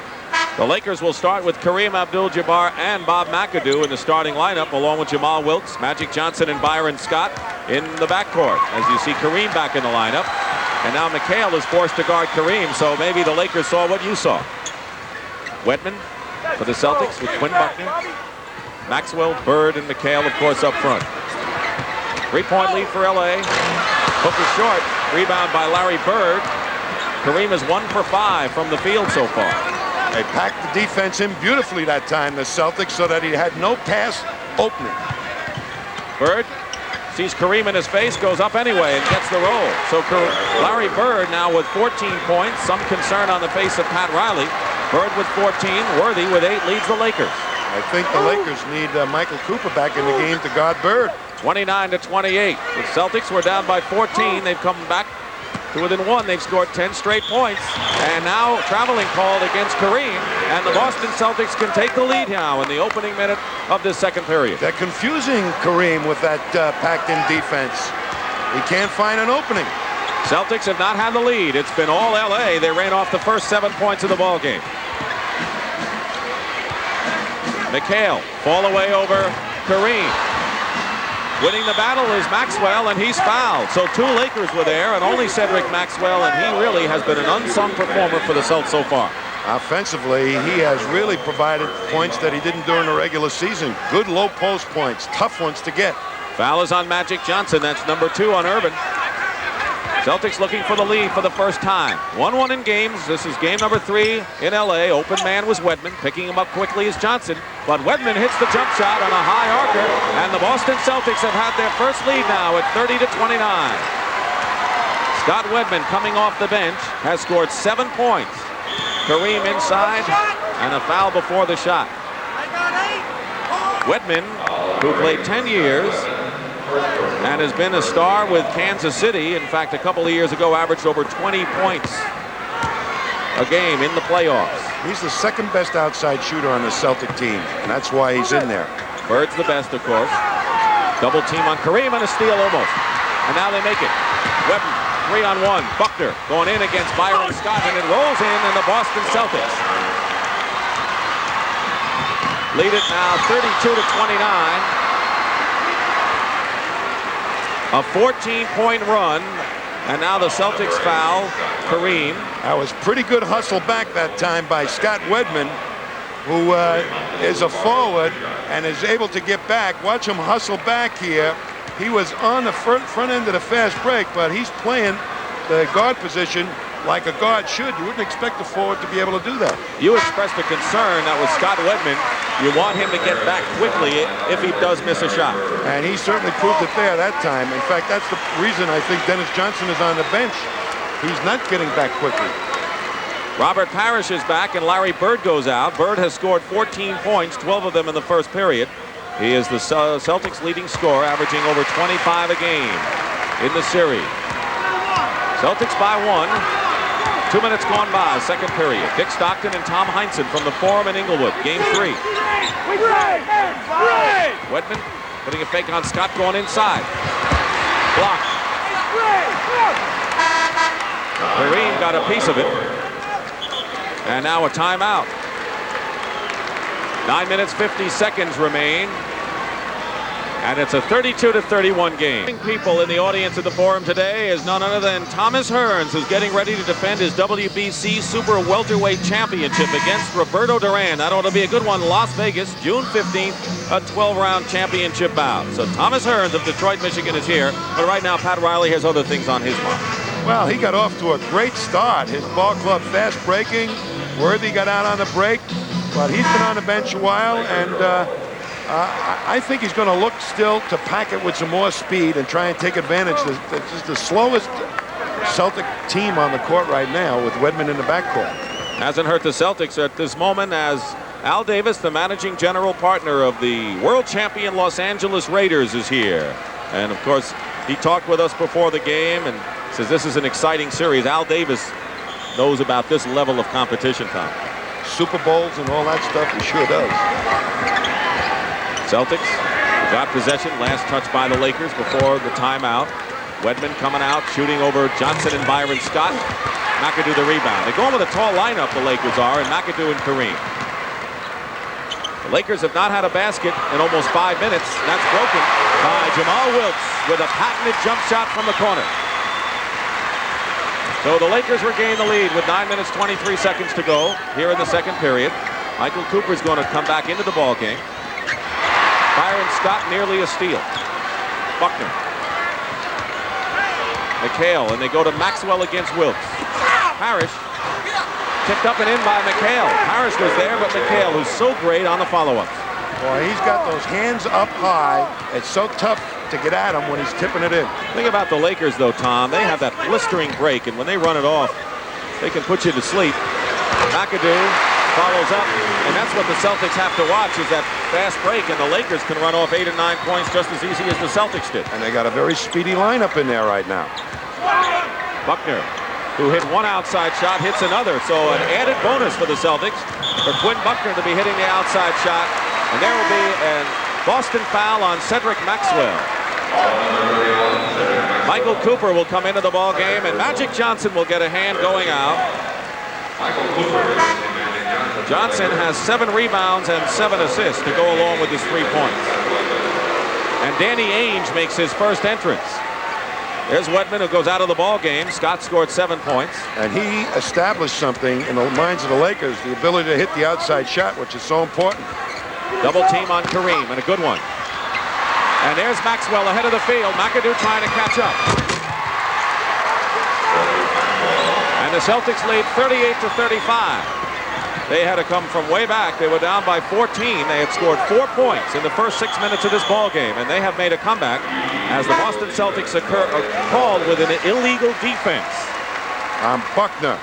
Speaker 3: The Lakers will start with Kareem, Abdul, Jabbar, and Bob McAdoo in the starting lineup, along with Jamaal, Wilkes, Magic Johnson, and Byron Scott in the backcourt. As you see Kareem back in the lineup. And now McHale is forced to guard Kareem, so maybe the Lakers saw what you saw. Wedman for the Celtics with Quinn Buckner. Maxwell, Bird, and McHale, of course, up front. 3-point lead for LA. Hook is short. Rebound by Larry Bird. Kareem is 1 for 5 from the field so far.
Speaker 4: They packed the defense in beautifully that time, the Celtics, so that he had no pass opening.
Speaker 3: Bird sees Kareem in his face, goes up anyway, and gets the roll. So Larry Bird now with 14 points. Some concern on the face of Pat Riley. Bird with 14. Worthy with 8 leads the Lakers.
Speaker 4: I think the Lakers need Michael Cooper back in the game to guard Bird.
Speaker 3: 29-28. The Celtics were down by 14. They've come back to within 1. They've scored 10 straight points. And now traveling called against Kareem. And the Boston Celtics can take the lead now in the opening minute of this second period.
Speaker 4: They're confusing Kareem with that packed-in defense. He can't find an opening.
Speaker 3: Celtics have not had the lead. It's been all LA. They ran off the first 7 points of the ball game. McHale, fall away over Kareem. Winning the battle is Maxwell, and he's fouled. So 2 Lakers were there, and only Cedric Maxwell, and he really has been an unsung performer for the Celtics so far.
Speaker 4: Offensively, he has really provided points that he didn't during the regular season. Good low post points, tough ones to get.
Speaker 3: Foul is on Magic Johnson. That's number 2 on Urban. Celtics looking for the lead for the first time. 1-1 in games. This is game number 3 in LA. Open man was Wedman. Picking him up quickly is Johnson. But Wedman hits the jump shot on a high arcer. And the Boston Celtics have had their first lead now at 30-29. Scott Wedman, coming off the bench, has scored 7 points. Kareem inside and a foul before the shot. Wedman, who played 10 years and has been a star with Kansas City. In fact, a couple of years ago, averaged over 20 points a game in the playoffs.
Speaker 4: He's the second best outside shooter on the Celtic team, and that's why he's in there.
Speaker 3: Bird's the best, of course. Double team on Kareem and a steal almost. And now they make it. Wedman, 3-on-1. Buckner going in against Byron Scott, and it rolls in, and the Boston Celtics lead it now 32-29. A 14-point run, and now the Celtics foul Kareem.
Speaker 4: That was pretty good hustle back that time by Scott Wedman, who is a forward and is able to get back. Watch him hustle back here. He was on the front end of the fast break, but he's playing the guard position like a guard should. You wouldn't expect a forward to be able to do that.
Speaker 3: You expressed a concern that with Scott Wedman, you want him to get back quickly if he does miss a shot.
Speaker 4: And he certainly proved it there that time. In fact, that's the reason I think Dennis Johnson is on the bench. He's not getting back quickly.
Speaker 3: Robert Parish is back, and Larry Bird goes out. Bird has scored 14 points, 12 of them in the first period. He is the Celtics' leading scorer, averaging over 25 a game in the series. Celtics by 1. 2 minutes gone by, second period. Dick Stockton and Tom Heinsohn from the Forum in Inglewood, game 3. Wedman putting a fake on Scott, going inside. Blocked. Kareem got a piece of it. And now a timeout. 9 minutes, 50 seconds remain. And it's a 32-31 game. People in the audience at the Forum today is none other than Thomas Hearns, who's getting ready to defend his WBC Super Welterweight Championship against Roberto Duran. That ought to be a good one. Las Vegas, June 15th, a 12-round championship bout. So Thomas Hearns of Detroit, Michigan is here. But right now, Pat Riley has other things on his mind.
Speaker 4: Well, he got off to a great start. His ball club fast breaking. Worthy got out on the break, but he's been on the bench a while, and I think he's going to look still to pack it with some more speed and try and take advantage. This is the slowest Celtic team on the court right now with Wedman in the backcourt.
Speaker 3: Hasn't hurt the Celtics at this moment, as Al Davis, the managing general partner of the world champion Los Angeles Raiders, is here. And of course, he talked with us before the game and says this is an exciting series. Al Davis knows about this level of competition, Tom.
Speaker 4: Super Bowls and all that stuff, he sure does.
Speaker 3: Celtics Got possession, last touch by the Lakers before the timeout. Wedman coming out, shooting over Johnson and Byron Scott. McAdoo the rebound. They're going with a tall lineup, the Lakers are, and McAdoo and Kareem. The Lakers have not had a basket in almost 5 minutes. That's broken by Jamaal Wilkes with a patented jump shot from the corner. So the Lakers regain the lead with 9 minutes, 23 seconds to go here in the second period. Michael Cooper is going to come back into the ball game. Byron Scott nearly a steal. Buckner. McHale, and they go to Maxwell against Wilkes. Parish tipped up and in by McHale. Parish was there, but McHale, who's so great on the follow-ups.
Speaker 4: Boy, he's got those hands up high. It's so tough to get at him when he's tipping it in.
Speaker 3: The thing about the Lakers, though, Tom, they have that blistering break, and when they run it off, they can put you to sleep. McAdoo follows up, and that's what the Celtics have to watch, is that fast break, and the Lakers can run off 8 or 9 points just as easy as the Celtics did.
Speaker 4: And they got a very speedy lineup in there right now.
Speaker 3: Buckner, who hit one outside shot, hits another, so an added bonus for the Celtics for Quinn Buckner to be hitting the outside shot, and there will be a Boston foul on Cedric Maxwell. Michael Cooper will come into the ball game, and Magic Johnson will get a hand going out. Johnson has 7 rebounds and 7 assists to go along with his 3 points. And Danny Ainge makes his first entrance. There's Wedman, who goes out of the ball game. Scott scored 7 points.
Speaker 4: And he established something in the minds of the Lakers, the ability to hit the outside shot, which is so important.
Speaker 3: Double team on Kareem, and a good one. And there's Maxwell ahead of the field. McAdoo trying to catch up. And the Celtics lead 38-35. They had to come from way back. They were down by 14. They had scored 4 points in the first 6 minutes of this ball game, and they have made a comeback as the Boston Celtics are called with an illegal defense.
Speaker 4: Buckner.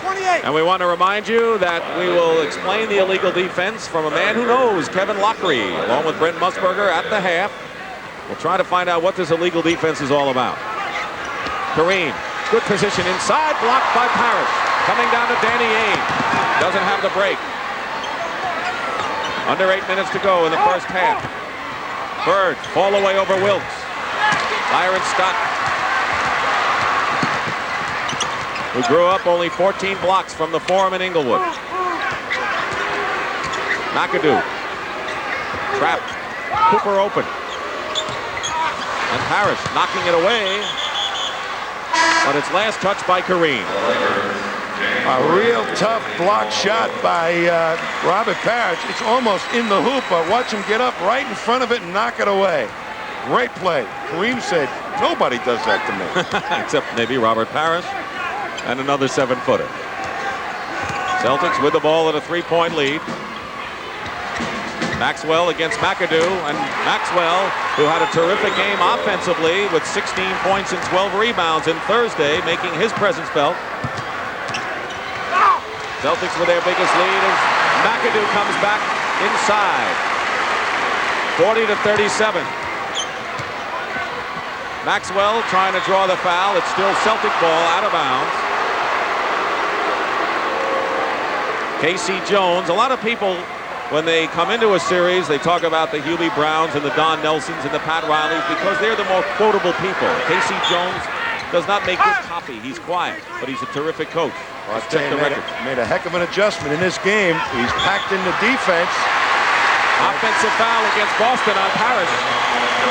Speaker 3: 28. And we want to remind you that we will explain the illegal defense from a man who knows, Kevin Lockery, along with Brent Musburger at the half. We'll try to find out what this illegal defense is all about. Kareem, good position inside, blocked by Parish. Coming down to Danny Ainge. Doesn't have the break. Under 8 minutes to go in the first half. Bird, fall away over Wilkes. Byron Scott, who grew up only 14 blocks from the Forum in Inglewood. McAdoo. Trapped. Cooper open. And Parish knocking it away. But it's last touched by Kareem.
Speaker 4: A real tough block shot by Robert Parish. It's almost in the hoop, but watch him get up right in front of it and knock it away. Great play. Kareem said, nobody does that to me.
Speaker 3: Except maybe Robert Parish and another 7-footer. Celtics with the ball at a 3-point lead. Maxwell against McAdoo, and Maxwell, who had a terrific game offensively with 16 points and 12 rebounds in Thursday, making his presence felt. Celtics with their biggest lead as McAdoo comes back inside. 40-37. Maxwell trying to draw the foul. It's still Celtic ball out of bounds. Casey Jones. A lot of people, when they come into a series, they talk about the Hubie Browns and the Don Nelsons and the Pat Rileys because they're the more quotable people. Casey Jones does not make good copy. He's quiet, but he's a terrific coach.
Speaker 4: Well, made a heck of an adjustment in this game. He's packed in the defense.
Speaker 3: Offensive foul against Boston on Parish.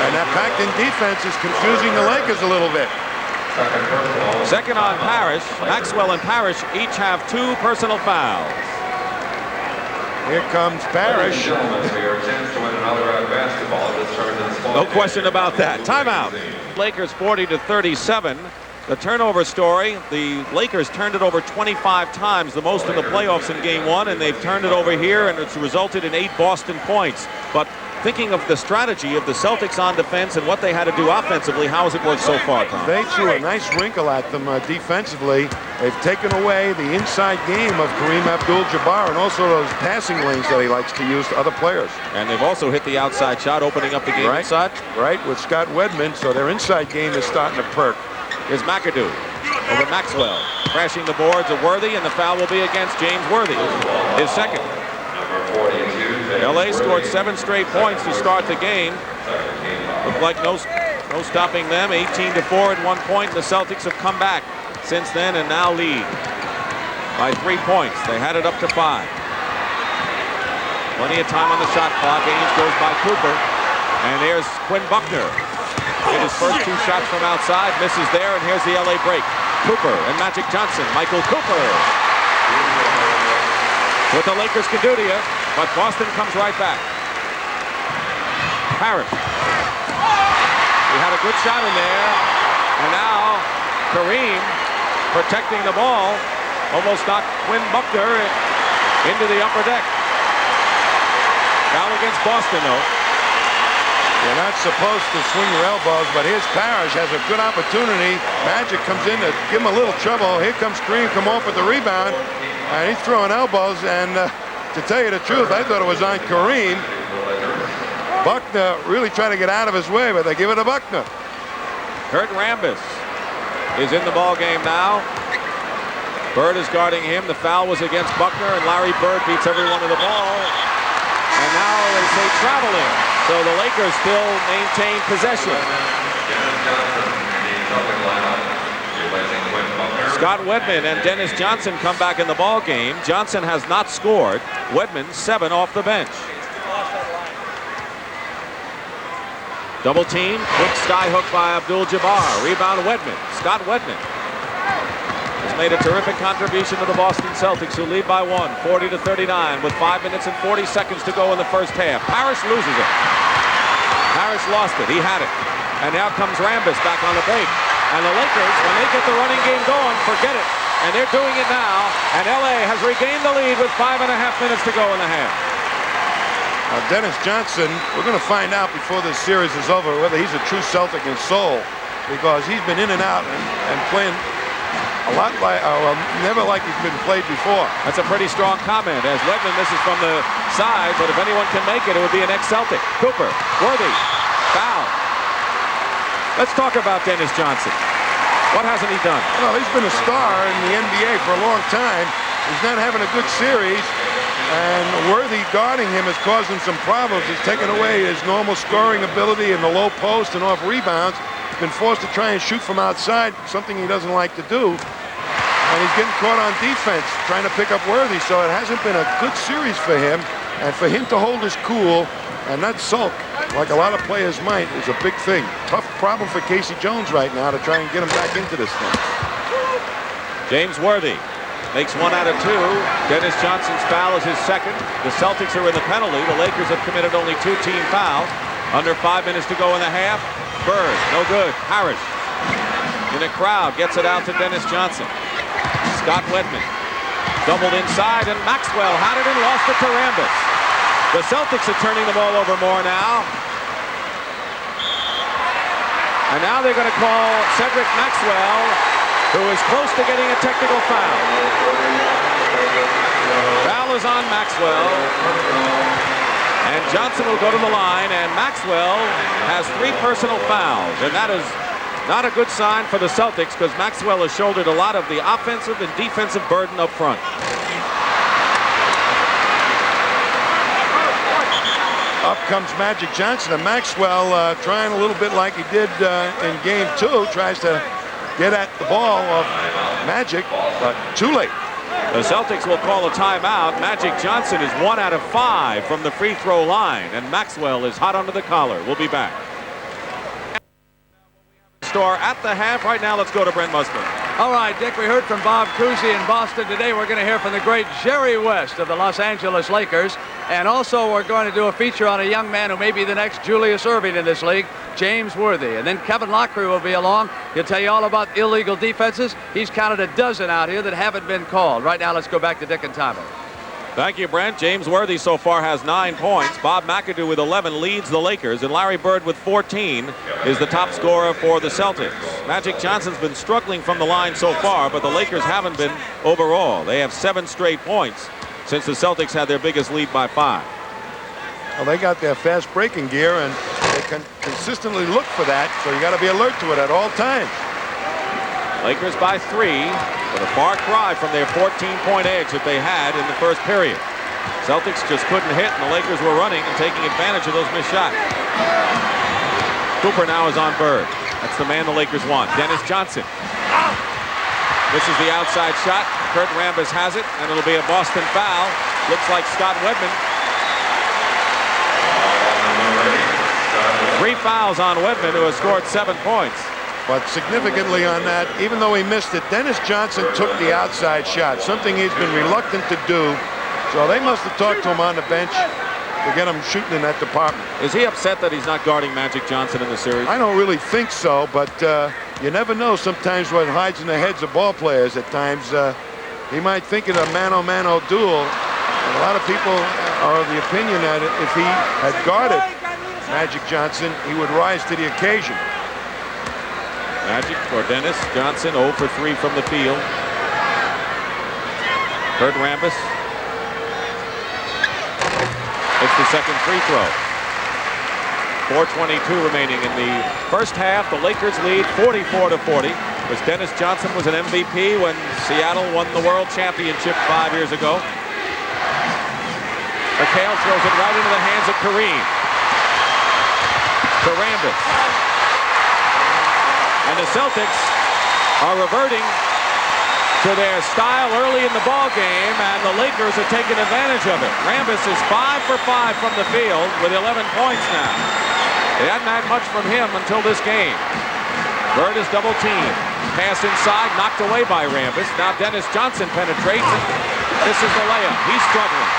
Speaker 4: And that packed in defense is confusing the Lakers a little bit.
Speaker 3: Second on Parish. Maxwell and Parish each have 2 personal fouls.
Speaker 4: Here comes Parish.
Speaker 3: No question about that. Timeout. Lakers 40-37. The turnover story, the Lakers turned it over 25 times, the most in the playoffs in game 1, and they've turned it over here, and it's resulted in 8 Boston points. But thinking of the strategy of the Celtics on defense and what they had to do offensively, how has it worked so far, Tom?
Speaker 4: They threw a nice wrinkle at them defensively. They've taken away the inside game of Kareem Abdul-Jabbar and also those passing lanes that he likes to use to other players.
Speaker 3: And they've also hit the outside shot, opening up the game inside.
Speaker 4: Right, with Scott Wedman, so their inside game is starting to perk.
Speaker 3: Here's McAdoo over Maxwell. Crashing the boards of Worthy, and the foul will be against James Worthy. His second. LA scored 7 straight points to start the game. Looked like no stopping them. 18-4 at one point. The Celtics have come back since then and now lead by 3 points. They had it up to 5. Plenty of time on the shot clock. Ainge goes by Cooper. And there's Quinn Buckner. Hit his first 2 shots from outside. Misses there. And here's the LA break. Cooper and Magic Johnson. Michael Cooper. What the Lakers can do to you. But Boston comes right back. Parish. He had a good shot in there. And now Kareem protecting the ball. Almost knocked Quinn Buckner into the upper deck. Foul against Boston, though.
Speaker 4: You're not supposed to swing your elbows, but here's Parish, has a good opportunity. Magic comes in to give him a little trouble. Here comes Kareem, come off with the rebound. And he's throwing elbows, and to tell you the truth, I thought it was on Kareem. Buckner really trying to get out of his way, but they give it to Buckner.
Speaker 3: Kurt Rambis is in the ball game now. Bird is guarding him. The foul was against Buckner, and Larry Bird beats every one of the ball. And now they say traveling. So the Lakers still maintain possession. Scott Wedman and Dennis Johnson come back in the ball game. Johnson has not scored. Wedman 7 off the bench. Double team, quick sky hook by Abdul Jabbar. Rebound Wedman. Scott Wedman has made a terrific contribution to the Boston Celtics, who lead by 1, 40-39, with 5 minutes and 40 seconds to go in the first half. Parish loses it. Parish lost it. He had it. And now comes Rambis back on the break. And the Lakers, when they get the running game going, forget it. And they're doing it now. And LA has regained the lead with 5.5 minutes to go in the half.
Speaker 4: Dennis Johnson, we're going to find out before this series is over whether he's a true Celtic in soul, because he's been in and out and playing a lot like, never like he's been played before.
Speaker 3: That's a pretty strong comment, as Wedman misses from the side, but if anyone can make it, it would be an ex-Celtic. Cooper, Worthy, foul. Let's talk about Dennis Johnson. What hasn't he done?
Speaker 4: Well, he's been a star in the NBA for a long time. He's not having a good series, and Worthy guarding him is causing some problems. He's taken away his normal scoring ability in the low post and off rebounds. He's been forced to try and shoot from outside, something he doesn't like to do. And he's getting caught on defense, trying to pick up Worthy, so it hasn't been a good series for him. And for him to hold his cool and not sulk, like a lot of players might, is a big thing. Tough problem for Casey Jones right now to try and get him back into this thing.
Speaker 3: James Worthy makes 1 out of 2. Dennis Johnson's foul is his second. The Celtics are in the penalty. The Lakers have committed only 2 team fouls. Under 5 minutes to go in the half. Bird, no good. Parish in a crowd gets it out to Dennis Johnson. Scott Wedman doubled inside, and Maxwell had it and lost it to Rambis. The Celtics are turning the ball over more now. And now they're going to call Cedric Maxwell, who is close to getting a technical foul. Foul is on Maxwell. And Johnson will go to the line, and Maxwell has 3 personal fouls. And that is not a good sign for the Celtics, because Maxwell has shouldered a lot of the offensive and defensive burden up front.
Speaker 4: Up comes Magic Johnson, and Maxwell trying a little bit like he did in Game 2, tries to get at the ball of Magic, but too late.
Speaker 3: The Celtics will call a timeout. Magic Johnson is 1 out of 5 from the free throw line, and Maxwell is hot under the collar. We'll be back. Store at the half. Right now, let's go to Brent Musburn.
Speaker 6: All right, Dick, we heard from Bob Cousy in Boston. Today we're going to hear from the great Jerry West of the Los Angeles Lakers. And also we're going to do a feature on a young man who may be the next Julius Erving in this league, James Worthy. And then Kevin Locklear will be along. He'll tell you all about illegal defenses. He's counted a dozen out here that haven't been called. Right now, let's go back to Dick and Tommy.
Speaker 3: Thank you, Brent. James Worthy so far has 9 points. Bob McAdoo with 11 leads the Lakers, and Larry Bird with 14 is the top scorer for the Celtics. Magic Johnson's been struggling from the line so far, but the Lakers haven't been overall. They have 7 straight points since the Celtics had their biggest lead by 5.
Speaker 4: Well, they got their fast breaking gear, and they can consistently look for that, so you got to be alert to it at all times.
Speaker 3: Lakers by 3, but a far cry from their 14-point edge that they had in the first period. Celtics just couldn't hit, and the Lakers were running and taking advantage of those missed shots. Cooper now is on Bird. That's the man the Lakers want. Dennis Johnson. This is the outside shot. Kurt Rambis has it, and it'll be a Boston foul. Looks like Scott Wedman. 3 fouls on Wedman, who has scored 7 points.
Speaker 4: But significantly on that, even though he missed it, Dennis Johnson took the outside shot, something he's been reluctant to do. So they must have talked to him on the bench to get him shooting in that department.
Speaker 3: Is he upset that he's not guarding Magic Johnson in the series?
Speaker 4: I don't really think so, but you never know sometimes what hides in the heads of ball players at times. He might think it a mano-mano duel. And a lot of people are of the opinion that if he had guarded Magic Johnson, he would rise to the occasion.
Speaker 3: Magic for Dennis Johnson, 0 for 3 from the field. Kurt Rambis. It's the second free throw. 4:22 remaining in the first half. The Lakers lead 44-40. As Dennis Johnson was an MVP when Seattle won the World Championship 5 years ago. McHale throws it right into the hands of Kareem. To Rambis. And the Celtics are reverting to their style early in the ball game, and the Lakers are taking advantage of it. Rambis is 5 for 5 from the field with 11 points now. They hadn't had much from him until this game. Bird is double teamed. Pass inside, knocked away by Rambis. Now Dennis Johnson penetrates. This is the layup. He's struggling.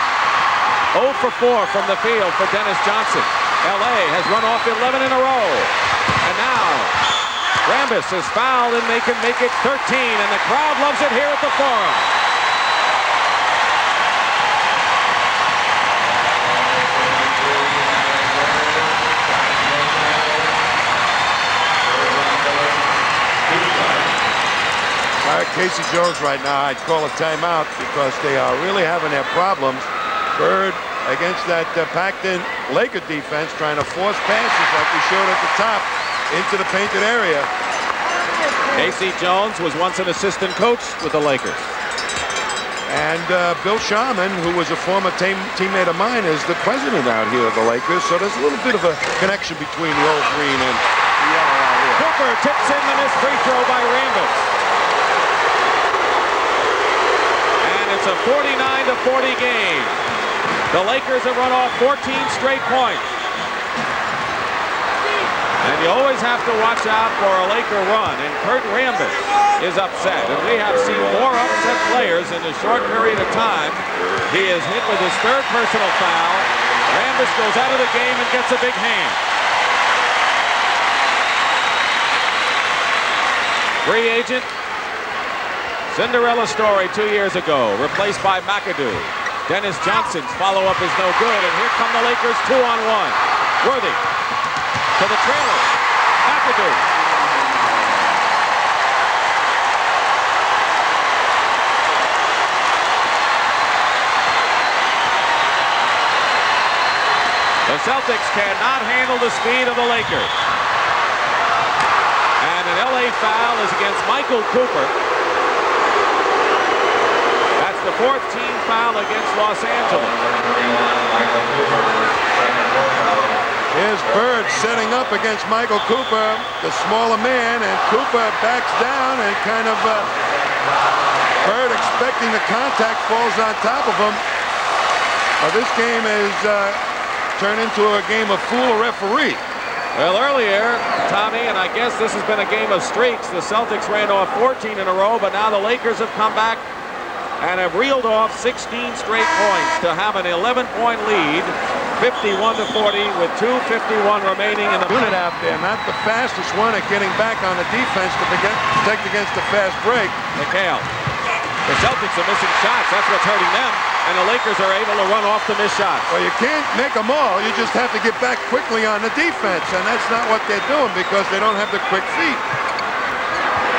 Speaker 3: 0 for 4 from the field for Dennis Johnson. LA has run off 11 in a row. And now Rambis is fouled, and they can make it 13, and the crowd loves it here at the Forum.
Speaker 4: Casey Jones right now, I'd call a timeout because they are really having their problems. Bird against that packed-in Laker defense, trying to force passes like we showed at the top into the painted area.
Speaker 3: Casey Jones was once an assistant coach with the Lakers.
Speaker 4: And Bill Sharman, who was a former teammate of mine, is the president out here of the Lakers. So there's a little bit of a connection between the old green and the yellow out here.
Speaker 3: Cooper tips in the missed free throw by Rambis. And it's a 49-40 game. The Lakers have run off 14 straight points. And you always have to watch out for a Laker run, and Kurt Rambis is upset. And we have seen more upset players in a short period of time. He is hit with his 3rd personal foul. Rambis goes out of the game and gets a big hand. Free agent, Cinderella story 2 years ago, replaced by McAdoo. Dennis Johnson's follow-up is no good, and here come the Lakers 2-on-1. Worthy to the trailer. McAdoo. The Celtics cannot handle the speed of the Lakers. And an LA foul is against Michael Cooper. That's the 4th team foul against Los Angeles.
Speaker 4: Here's Bird setting up against Michael Cooper, the smaller man, and Cooper backs down and kind of Bird expecting the contact falls on top of him. This game is turned into a game of fool referee.
Speaker 3: Well, earlier, Tommy, and I guess this has been a game of streaks, the Celtics ran off 14 in a row, but now the Lakers have come back and have reeled off 16 straight points to have an 11-point lead, 51-40 with 2:51 remaining in the
Speaker 4: unit out there, not the fastest one at getting back on the defense to protect against the fast break.
Speaker 3: McHale. The Celtics are missing shots. That's what's hurting them. And the Lakers are able to run off the missed shots.
Speaker 4: Well, you can't make them all. You just have to get back quickly on the defense. And that's not what they're doing because they don't have the quick feet.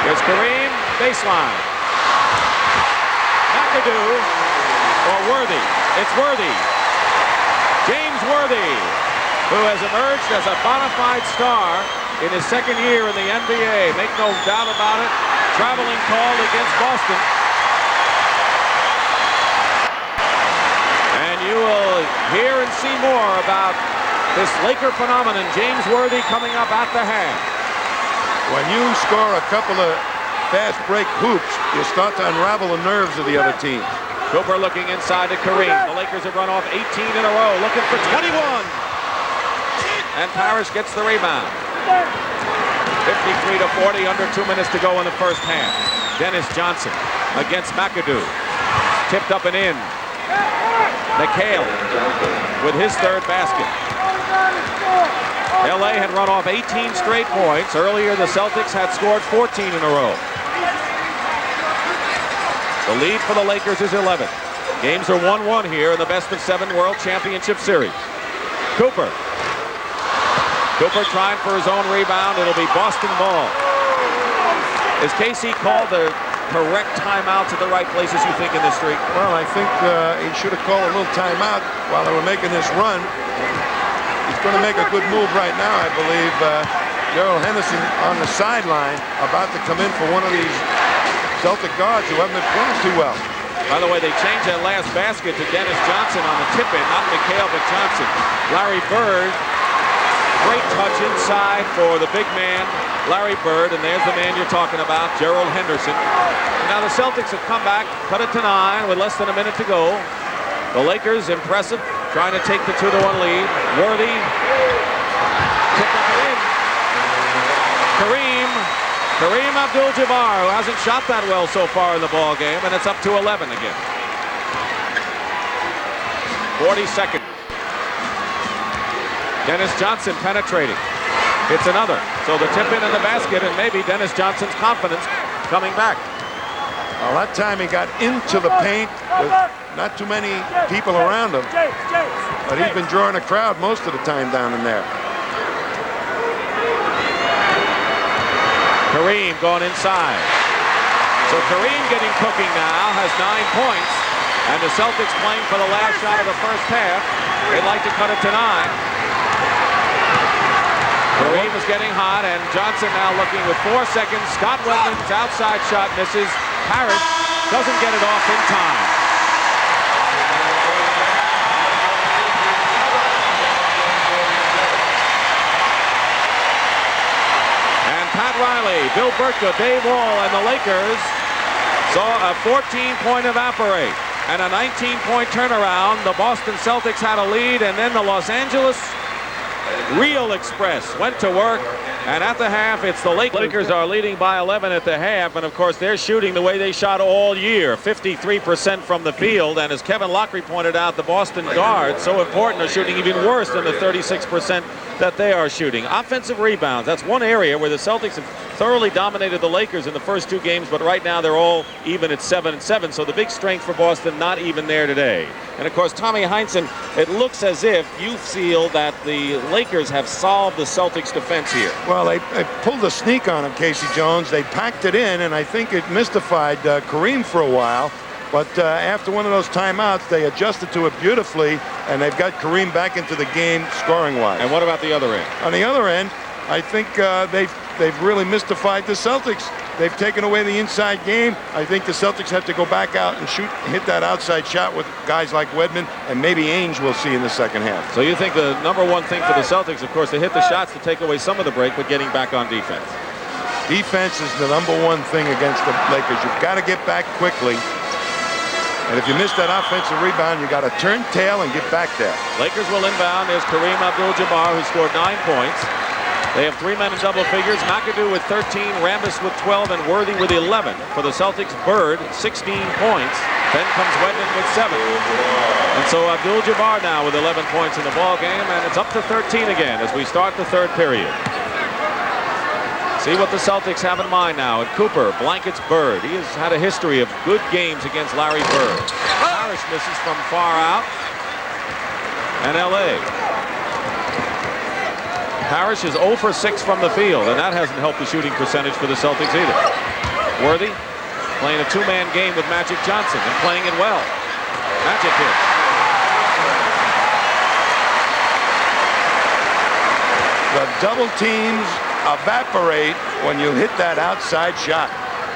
Speaker 3: Here's Kareem, baseline. McAdoo or Worthy. It's Worthy. James Worthy, who has emerged as a bona fide star in his 2nd year in the NBA. Make no doubt about it. Traveling call against Boston. And you will hear and see more about this Laker phenomenon, James Worthy, coming up at the half.
Speaker 4: When you score a couple of fast break hoops, you start to unravel the nerves of the other team.
Speaker 3: Cooper looking inside to Kareem. The Lakers have run off 18 in a row, looking for 21. And Parish gets the rebound. 53-40, under 2 minutes to go in the first half. Dennis Johnson against McAdoo. Tipped up and in. McHale with his third basket. LA had run off 18 straight points. Earlier, the Celtics had scored 14 in a row. The lead for the Lakers is 11. Games are 1-1 here in the best-of-7 World Championship Series. Cooper trying for his own rebound. It'll be Boston ball. Is KC called the correct timeouts at the right places, you think, in this streak?
Speaker 4: Well, I think he should have called a little timeout while they were making this run. He's going to make a good move right now, I believe. Gerald Henderson on the sideline, about to come in for one of these Celtic guards who haven't been playing too well.
Speaker 3: By the way, they changed that last basket to Dennis Johnson on the tip-in, not McHale, but Johnson. Larry Bird, great touch inside for the big man, Larry Bird, and there's the man you're talking about, Gerald Henderson. Now the Celtics have come back, cut it to 9 with less than a minute to go. The Lakers, impressive, trying to take the 2-1 lead. Worthy, tipped up and in. Kareem Abdul-Jabbar, who hasn't shot that well so far in the ball game, and it's up to 11 again. 40 seconds. Dennis Johnson penetrating. It's another. So the tip in the basket, and maybe Dennis Johnson's confidence coming back.
Speaker 4: Well, that time he got into the paint with not too many people around him. But he's been drawing a crowd most of the time down in there.
Speaker 3: Kareem going inside. So Kareem getting cooking now, has 9 points. And the Celtics playing for the last shot of the first half. They'd like to cut it to 9. Kareem is getting hot, and Johnson now looking with 4 seconds. Scott Wedman's outside shot misses. Parish doesn't get it off in time. And Pat Riley, Bill Burtka, Dave Wall, and the Lakers saw a 14-point evaporate and a 19-point turnaround. The Boston Celtics had a lead, and then the Los Angeles Real Express went to work, and at the half, it's the Lakers are leading by 11 at the half, and of course they're shooting the way they shot all year, 53% from the field, and as Kevin Lockery pointed out, the Boston guards, so important, are shooting even worse than the 36% that they are shooting. Offensive rebounds, that's one area where the Celtics have thoroughly dominated the Lakers in the first 2 games, but right now they're all even at 7-7, so the big strength for Boston not even there today. And of course, Tommy Heinsohn, it looks as if you feel that the Lakers have solved the Celtics defense here.
Speaker 4: Well, they pulled a sneak on him, Casey Jones. They packed it in, and I think it mystified Kareem for a while. But after one of those timeouts, they adjusted to it beautifully, and they've got Kareem back into the game scoring-wise.
Speaker 3: And what about the other end?
Speaker 4: On the other end, I think they've really mystified the Celtics. They've taken away the inside game. I think the Celtics have to go back out and hit that outside shot with guys like Wedman, and maybe Ainge we'll see in the second half.
Speaker 3: So you think the number one thing for the Celtics, of course, to hit the shots to take away some of the break, but getting back on defense.
Speaker 4: Defense is the number one thing against the Lakers. You've got to get back quickly. And if you miss that offensive rebound, you got to turn tail and get back there.
Speaker 3: Lakers will inbound. There's Kareem Abdul-Jabbar, who scored 9 points. They have 3 men in double figures. McAdoo with 13, Rambis with 12, and Worthy with 11. For the Celtics, Bird, 16 points. Then comes Wedman with 7. And so Abdul-Jabbar now with 11 points in the ball game, and it's up to 13 again as we start the third period. See what the Celtics have in mind now. And Cooper blankets Bird. He has had a history of good games against Larry Bird. Parish misses from far out. And LA. Parish is 0 for 6 from the field, and that hasn't helped the shooting percentage for the Celtics either. Worthy playing a 2-man game with Magic Johnson and playing it well. Magic hit.
Speaker 4: The double teams evaporate when you hit that outside shot.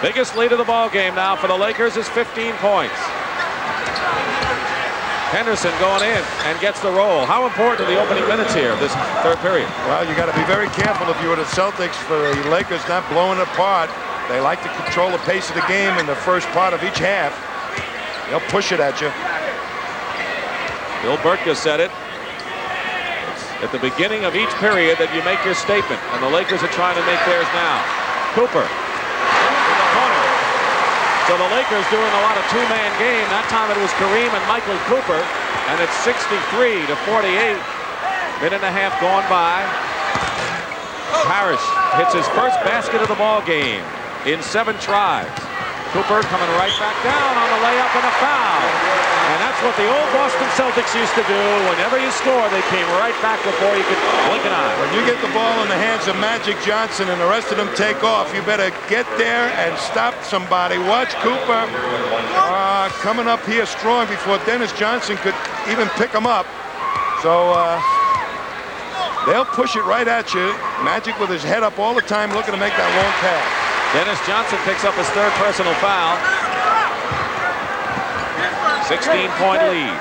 Speaker 4: Biggest lead of the ball game now for the Lakers is 15 points.
Speaker 3: Henderson going in and gets the roll. How important are the opening minutes here of this third period?
Speaker 4: Well, you got to be very careful if you were the Celtics for the Lakers not blowing apart. They like to control the pace of the game in the first part of each half. They'll push it at you.
Speaker 3: Bill Burtka said it. It's at the beginning of each period that you make your statement, and the Lakers are trying to make theirs now. Cooper in the corner. So the Lakers doing a lot of two-man game. That time it was Kareem and Michael Cooper, and it's 63 to 48. Minute and a half gone by. Parish hits his first basket of the ball game in 7 tries. Cooper coming right back down on the layup and a foul. And that's what the old Boston Celtics used to do. Whenever you score, they came right back before you could blink an eye.
Speaker 4: When you get the ball in the hands of Magic Johnson and the rest of them take off, you better get there and stop somebody. Watch Cooper coming up here strong before Dennis Johnson could even pick him up. So they'll push it right at you. Magic with his head up all the time looking to make that long pass.
Speaker 3: Dennis Johnson picks up his 3rd personal foul. 16-point lead.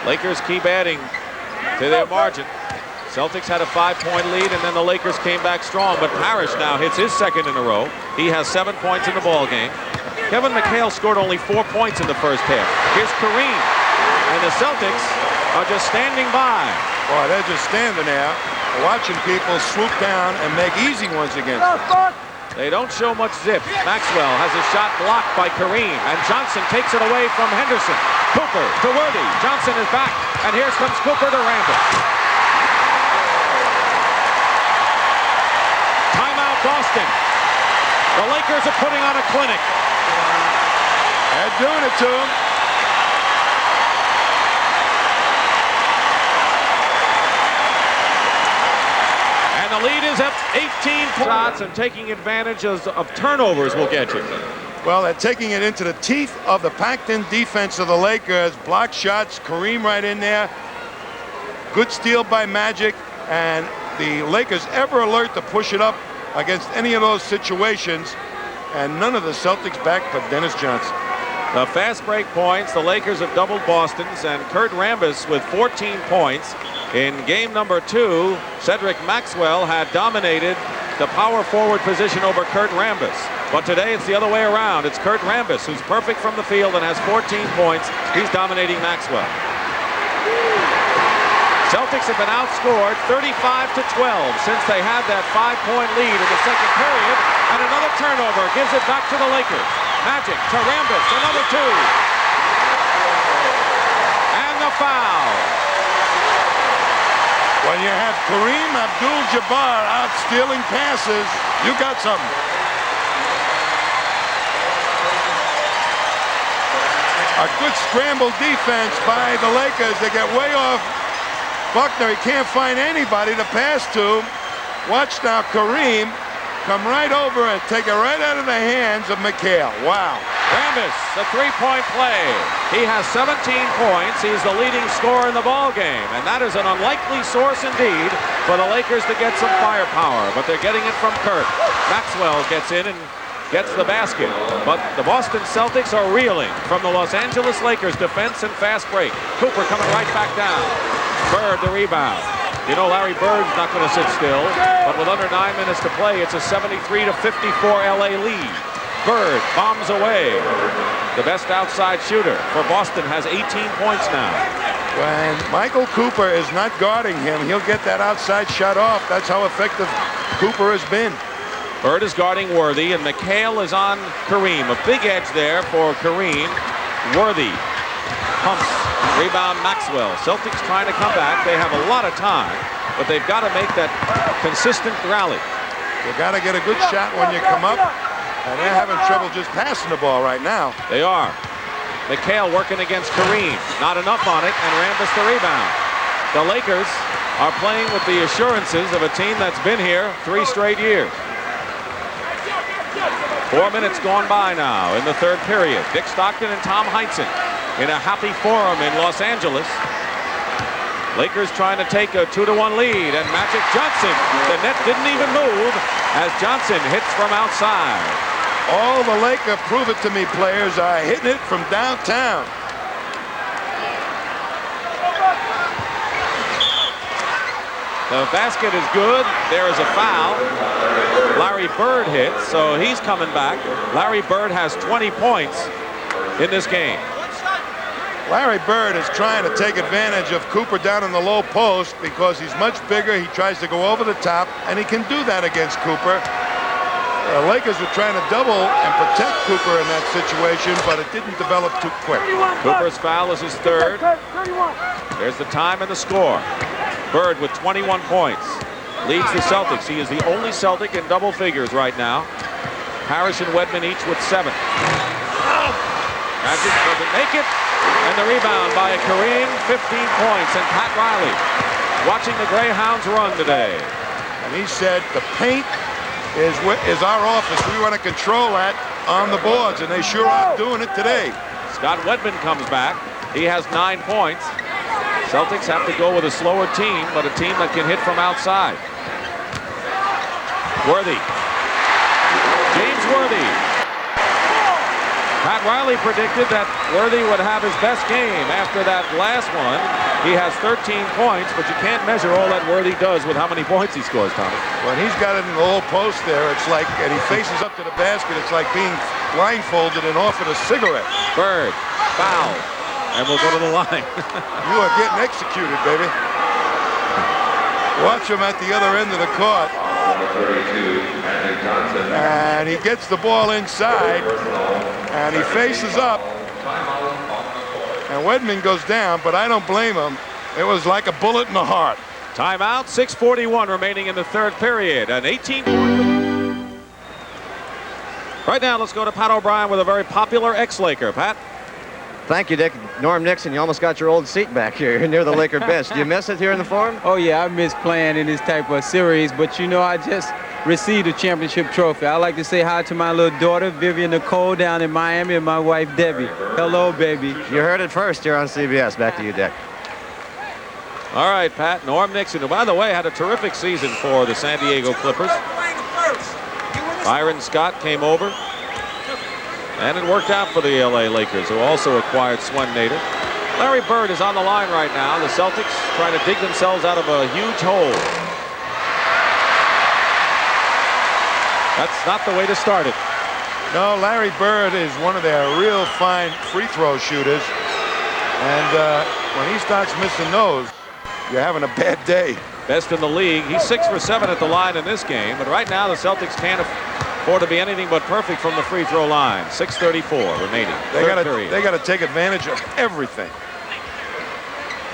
Speaker 3: Lakers keep adding to their margin. Celtics had a 5-point lead, and then the Lakers came back strong. But Parish now hits his 2nd in a row. He has 7 points in the ball game. Kevin McHale scored only 4 points in the first half. Here's Kareem, and the Celtics are just standing by.
Speaker 4: Boy, they're just standing there, watching people swoop down and make easy ones against them.
Speaker 3: They don't show much zip. Maxwell has a shot blocked by Kareem, and Johnson takes it away from Henderson. Cooper to Worthy. Johnson is back, and here comes Cooper to Rambis. Timeout Boston. The Lakers are putting on a clinic.
Speaker 4: They're doing it to him.
Speaker 3: The lead is at 18 shots, and taking advantage of turnovers will get you.
Speaker 4: Well, they're taking it into the teeth of the packed-in defense of the Lakers. Block shots, Kareem right in there. Good steal by Magic, and the Lakers ever alert to push it up against any of those situations, and none of the Celtics back but Dennis Johnson.
Speaker 3: The fast break points, the Lakers have doubled Boston's, and Kurt Rambis with 14 points. In game number 2, Cedric Maxwell had dominated the power forward position over Kurt Rambis. But today it's the other way around. It's Kurt Rambis who's perfect from the field and has 14 points. He's dominating Maxwell. Celtics have been outscored 35 to 12 since they had that 5-point lead in the second period. And another turnover gives it back to the Lakers. Magic to Rambis, another 2. And the foul.
Speaker 4: When you have Kareem Abdul-Jabbar out stealing passes, you got something. A good scramble defense by the Lakers. They get way off Buckner. He can't find anybody to pass to. Watch now Kareem come right over and take it right out of the hands of McHale. Wow.
Speaker 3: Rambis, a 3-point play. He has 17 points. He's the leading scorer in the ball game, and that is an unlikely source indeed for the Lakers to get some firepower, but they're getting it from Kurt. Maxwell gets in and gets the basket, but the Boston Celtics are reeling from the Los Angeles Lakers defense and fast break. Cooper coming right back down. Bird the rebound. You know Larry Bird's not going to sit still, but with under 9 minutes to play, it's a 73 to 54 LA lead. Bird bombs away. The best outside shooter for Boston has 18 points now.
Speaker 4: When Michael Cooper is not guarding him, he'll get that outside shot off. That's how effective Cooper has been.
Speaker 3: Bird is guarding Worthy, and McHale is on Kareem. A big edge there for Kareem. Worthy pumps. Rebound Maxwell. Celtics trying to come back. They have a lot of time, but they've got to make that consistent rally.
Speaker 4: You got to get a good shot when you come up. And they're having trouble just passing the ball right now.
Speaker 3: They are. McHale working against Kareem. Not enough on it, and Rambis the rebound. The Lakers are playing with the assurances of a team that's been here 3 straight years. 4 minutes gone by now in the third period. Dick Stockton and Tom Heinsohn in a happy forum in Los Angeles. Lakers trying to take a 2-1 lead, and Magic Johnson, the net didn't even move as Johnson hits from outside.
Speaker 4: All the Laker prove it to me players are hitting it from downtown.
Speaker 3: The basket is good. There is a foul. Larry Bird hits, so he's coming back. Larry Bird has 20 points in this game.
Speaker 4: Larry Bird is trying to take advantage of Cooper down in the low post because he's much bigger. He tries to go over the top, and he can do that against Cooper. The Lakers were trying to double and protect Cooper in that situation, but it didn't develop too quick.
Speaker 3: Cooper's foul is his third. There's the time and the score. Bird with 21 points. Leads the Celtics. He is the only Celtic in double figures right now. Parish and Wedman each with 7. Magic doesn't make it. And the rebound by Kareem, 15 points. And Pat Riley watching the Greyhounds run today.
Speaker 4: And he said the paint is our office. We want to control that on the boards, and they sure are doing it today.
Speaker 3: Scott Wedman comes back. He has 9 points. Celtics have to go with a slower team, but a team that can hit from outside. Worthy. James Worthy. Pat Riley predicted that Worthy would have his best game after that last one. He has 13 points, but you can't measure all that Worthy does with how many points he scores, Tommy.
Speaker 4: When he's got it in the low post there, it's like, and he faces up to the basket, it's like being blindfolded and offered a cigarette.
Speaker 3: Bird, foul, and we'll go to the line.
Speaker 4: You are getting executed, baby. Watch him at the other end of the court. And he gets the ball inside, and he faces up. And Wedman goes down, but I don't blame him. It was like a bullet in the heart.
Speaker 3: Timeout, 6:41 remaining in the third period. An 18. Right now, let's go to Pat O'Brien with a very popular ex-Laker. Pat?
Speaker 1: Thank you, Dick. Norm Nixon, you almost got your old seat back here near the Laker bench. Do you miss it here in the Forum?
Speaker 9: Oh, yeah, I miss playing in this type of series, but you know, I just received a championship trophy. I'd like to say hi to my little daughter, Vivian Nicole, down in Miami, and my wife, Debbie. Hello, baby.
Speaker 1: You heard it first here on CBS. Back to you, Dick.
Speaker 3: All right, Pat. Norm Nixon, who, by the way, had a terrific season for the San Diego Clippers. Byron Scott came over. And it worked out for the LA Lakers, who also acquired Swen Nader. Larry Bird is on the line right now. The Celtics trying to dig themselves out of a huge hole. That's not the way to start it.
Speaker 4: No, Larry Bird is one of their real fine free throw shooters. And when he starts missing those, you're having a bad day.
Speaker 3: Best in the league. He's 6 for 7 at the line in this game. But right now, the Celtics can't afford to be anything but perfect from the free throw line. 6:34 remaining.
Speaker 4: They got to take advantage of everything.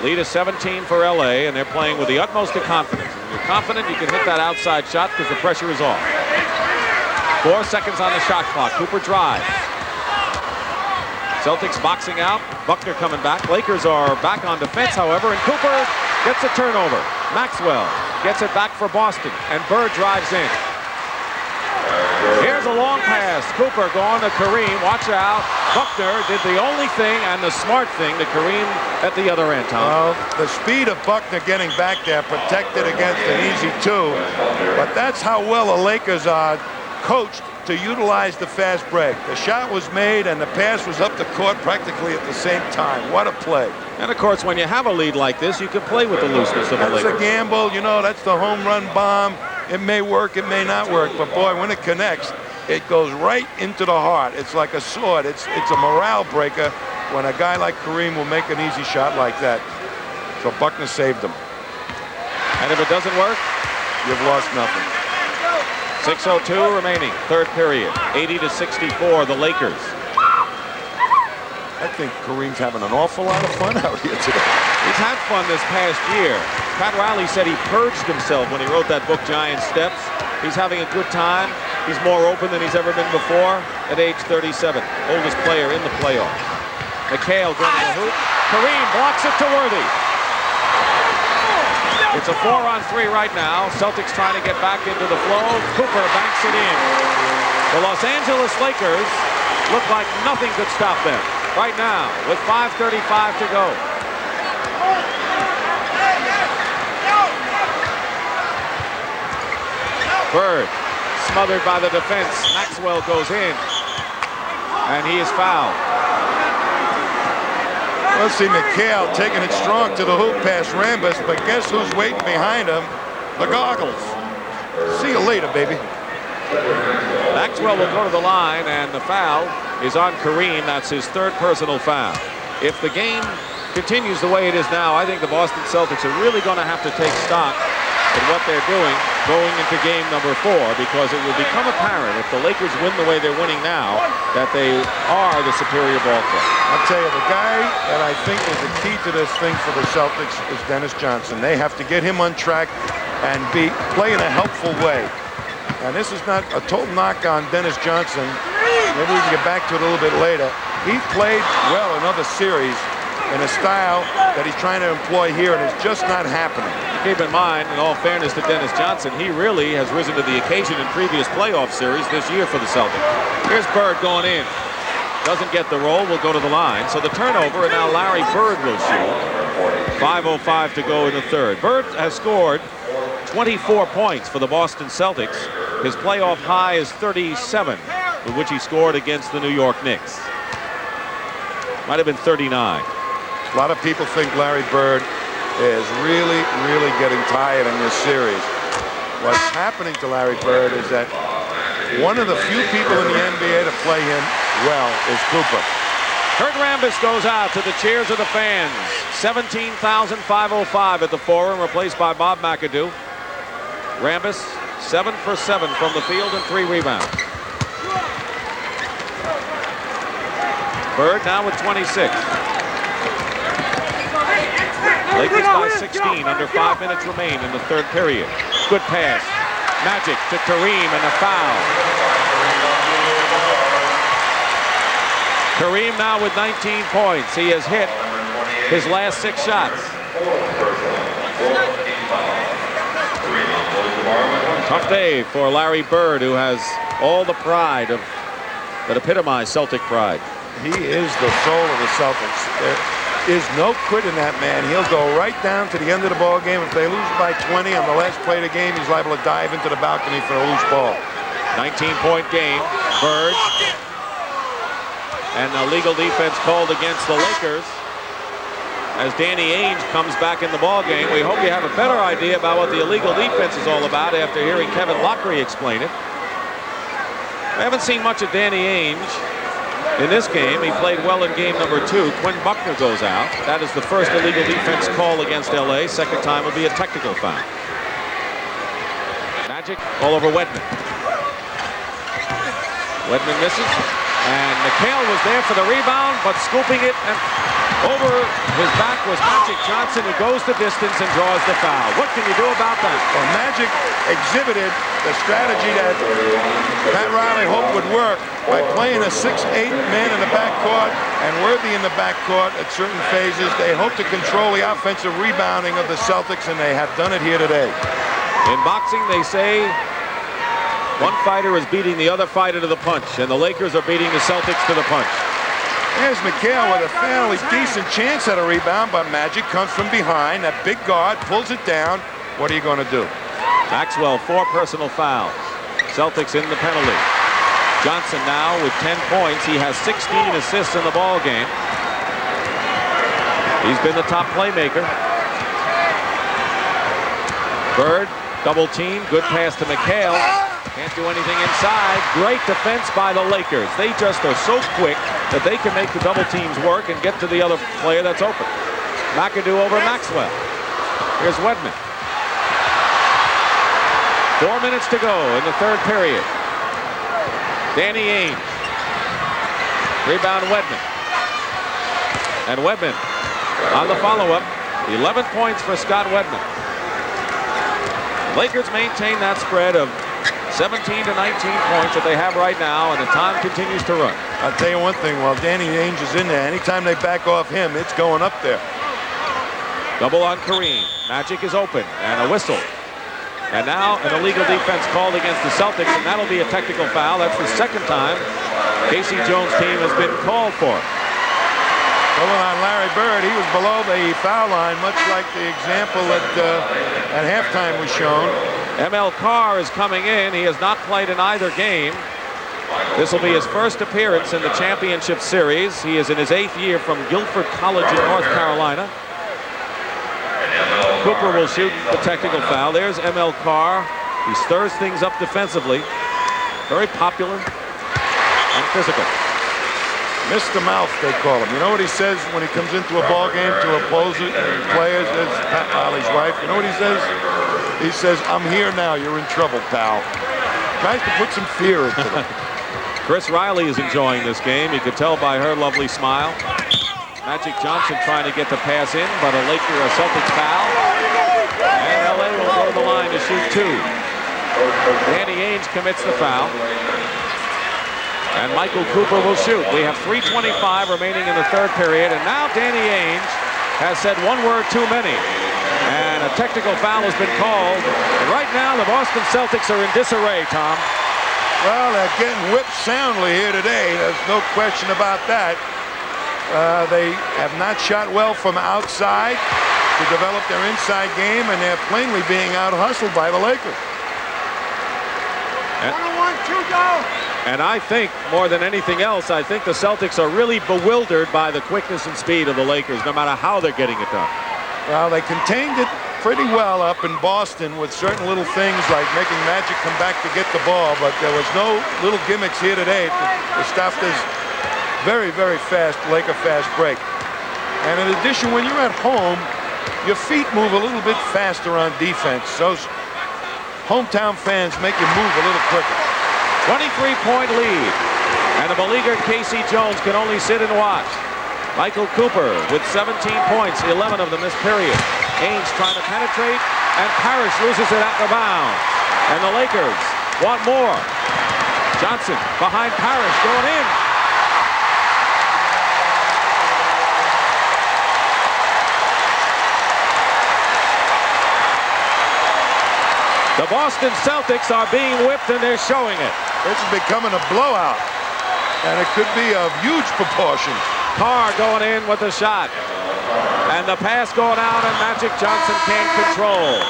Speaker 3: Lead is 17 for LA, and they're playing with the utmost of confidence. When you're confident, you can hit that outside shot because the pressure is off. 4 seconds on the shot clock. Cooper drives. Celtics boxing out. Buckner coming back. Lakers are back on defense, however, and Cooper gets a turnover. Maxwell gets it back for Boston, and Bird drives in. Here's a long pass. Cooper going to Kareem. Watch out. Buckner did the only thing and the smart thing to Kareem at the other end, Tom.
Speaker 4: Well, the speed of Buckner getting back there protected against an easy 2. But that's how well the Lakers are coached to utilize the fast break. The shot was made and the pass was up the court practically at the same time. What a play.
Speaker 3: And of course, when you have a lead like this, you can play with the looseness of the Lakers.
Speaker 4: That's a gamble. You know, that's the home run bomb. It may work, it may not work, but boy, when it connects, it goes right into the heart. It's like a sword. It's a morale breaker when a guy like Kareem will make an easy shot like that. So Buckner saved him.
Speaker 3: And if it doesn't work,
Speaker 4: you've lost nothing.
Speaker 3: 6:02 remaining, third period. 80-64, the Lakers.
Speaker 4: I think Kareem's having an awful lot of fun out here today.
Speaker 3: He's had fun this past year. Pat Riley said he purged himself when he wrote that book, Giant Steps. He's having a good time. He's more open than he's ever been before at age 37. Oldest player in the playoffs. McHale going to the hoop. Kareem blocks it to Worthy. It's a 4-on-3 right now. Celtics trying to get back into the flow. Cooper banks it in. The Los Angeles Lakers look like nothing could stop them right now with 5:35 to go. Bird smothered by the defense. Maxwell goes in, and he is fouled.
Speaker 4: Let's see McHale taking it strong to the hoop past Rambus, but guess who's waiting behind him? the goggles. See you later, baby.
Speaker 3: Maxwell will go to the line, and the foul is on Kareem. That's his third personal foul. If the game continues the way it is now, I think the Boston Celtics are really going to have to take stock in what they're doing going into game number 4, because it will become apparent if the Lakers win the way they're winning now that they are the superior ball club.
Speaker 4: I'll tell you, the guy that I think is the key to this thing for the Celtics is Dennis Johnson. They have to get him on track and play in a helpful way. And this is not a total knock on Dennis Johnson. Maybe we can get back to it a little bit later. He played well in other series in a style that he's trying to employ here, and it's just not happening.
Speaker 3: Keep in mind, in all fairness to Dennis Johnson, he really has risen to the occasion in previous playoff series this year for the Celtics. Here's Bird going in. Doesn't get the roll, will go to the line. So the turnover, and now Larry Bird will shoot. 5:05 to go in the third. Bird has scored 24 points for the Boston Celtics. His playoff high is 37, with which he scored against the New York Knicks. Might have been 39.
Speaker 4: A lot of people think Larry Bird is really, really getting tired in this series. What's happening to Larry Bird is that one of the few people in the NBA to play him well is Cooper.
Speaker 3: Kurt Rambis goes out to the cheers of the fans. 17,505 at the Forum, replaced by Bob McAdoo. Rambis 7 for 7 from the field and 3 rebounds. Bird now with 26. Lakers by 16, under 5 minutes remain in the third period. Good pass. Magic to Kareem, and a foul. Kareem now with 19 points. He has hit his last 6 shots. Tough day for Larry Bird, who has all the pride that epitomize Celtic pride.
Speaker 4: He is the soul of the Celtics. There is no quit in that man. He'll go right down to the end of the ball game. If they lose by 20 on the last play of the game, he's liable to dive into the balcony for a loose ball.
Speaker 3: 19-point game. Bird. And a legal defense called against the Lakers as Danny Ainge comes back in the ball game. We hope you have a better idea about what the illegal defense is all about after hearing Kevin Lockery explain it. We haven't seen much of Danny Ainge in this game. He played well in game number 2. Quinn Buckner goes out. That is the first illegal defense call against LA. Second time will be a technical foul. Magic all over Wedman. Wedman misses. And McHale was there for the rebound, but scooping it, and over his back was Magic Johnson, who goes the distance and draws the foul. What can you do about that?
Speaker 4: Well, Magic exhibited the strategy that Pat Riley hoped would work by playing a 6'8" man in the backcourt and Worthy in the backcourt at certain phases. They hope to control the offensive rebounding of the Celtics, and they have done it here today.
Speaker 3: In boxing, they say one fighter is beating the other fighter to the punch, and the Lakers are beating the Celtics to the punch.
Speaker 4: There's McHale with a fairly decent chance at a rebound, but Magic comes from behind. That big guard pulls it down. What are you going to do?
Speaker 3: Maxwell, 4 personal fouls. Celtics in the penalty. Johnson now with 10 points. He has 16 assists in the ball game. He's been the top playmaker. Bird, double team. Good pass to McHale. Can't do anything inside. Great defense by the Lakers. They just are so quick that they can make the double teams work and get to the other player that's open. McAdoo over Maxwell. Here's Wedman. 4 minutes to go in the third period. Danny Ainge. Rebound Wedman. And Wedman on the follow-up. 11 points for Scott Wedman. Lakers maintain that spread of 17 to 19 points that they have right now, and the time continues to run.
Speaker 4: I'll tell you one thing, while Danny Ainge is in there, anytime they back off him, it's going up there.
Speaker 3: Double on Kareem. Magic is open, and a whistle. And now an illegal defense called against the Celtics, and that'll be a technical foul. That's the second time Casey Jones' team has been called for.
Speaker 4: Well, on Larry Bird, he was below the foul line, much like the example that at halftime was shown.
Speaker 3: ML Carr is coming in. He has not played in either game. This will be his first appearance in the championship series. He is in his 8th year from Guilford College in North Carolina. Cooper will shoot the technical foul. There's ML Carr. He stirs things up defensively. Very popular and physical.
Speaker 4: Mr. Mouth, they call him. You know what he says when he comes into a ball game to opposing players? That's Pat Riley's wife. You know what he says? He says, "I'm here now. You're in trouble, pal." Tries to put some fear into them.
Speaker 3: Chris Riley is enjoying this game. You could tell by her lovely smile. Magic Johnson trying to get the pass in, but a Celtics foul. And LA will go to the line to shoot 2. Danny Ainge commits the foul. And Michael Cooper will shoot. We have 3:25 remaining in the third period. And now Danny Ainge has said one word too many. And a technical foul has been called. And right now the Boston Celtics are in disarray, Tom.
Speaker 4: Well, they're getting whipped soundly here today. There's no question about that. They have not shot well from outside to develop their inside game, and they're plainly being out-hustled by the Lakers.
Speaker 3: And I think, more than anything else, I think the Celtics are really bewildered by the quickness and speed of the Lakers, no matter how they're getting it done.
Speaker 4: Well, they contained it pretty well up in Boston with certain little things like making Magic come back to get the ball, but there was no little gimmicks here today to stop this very, very fast Laker fast break. And in addition, when you're at home, your feet move a little bit faster on defense. Those hometown fans make you move a little quicker.
Speaker 3: 23-point lead. And the beleaguered Casey Jones can only sit and watch. Michael Cooper with 17 points, 11 of them this period. Ainge trying to penetrate, and Parish loses it at the bound. And the Lakers want more. Johnson behind Parish going in. The Boston Celtics are being whipped, and they're showing it.
Speaker 4: This is becoming a blowout, and it could be of huge proportions.
Speaker 3: Carr going in with the shot. And the pass going out, and Magic Johnson can't control.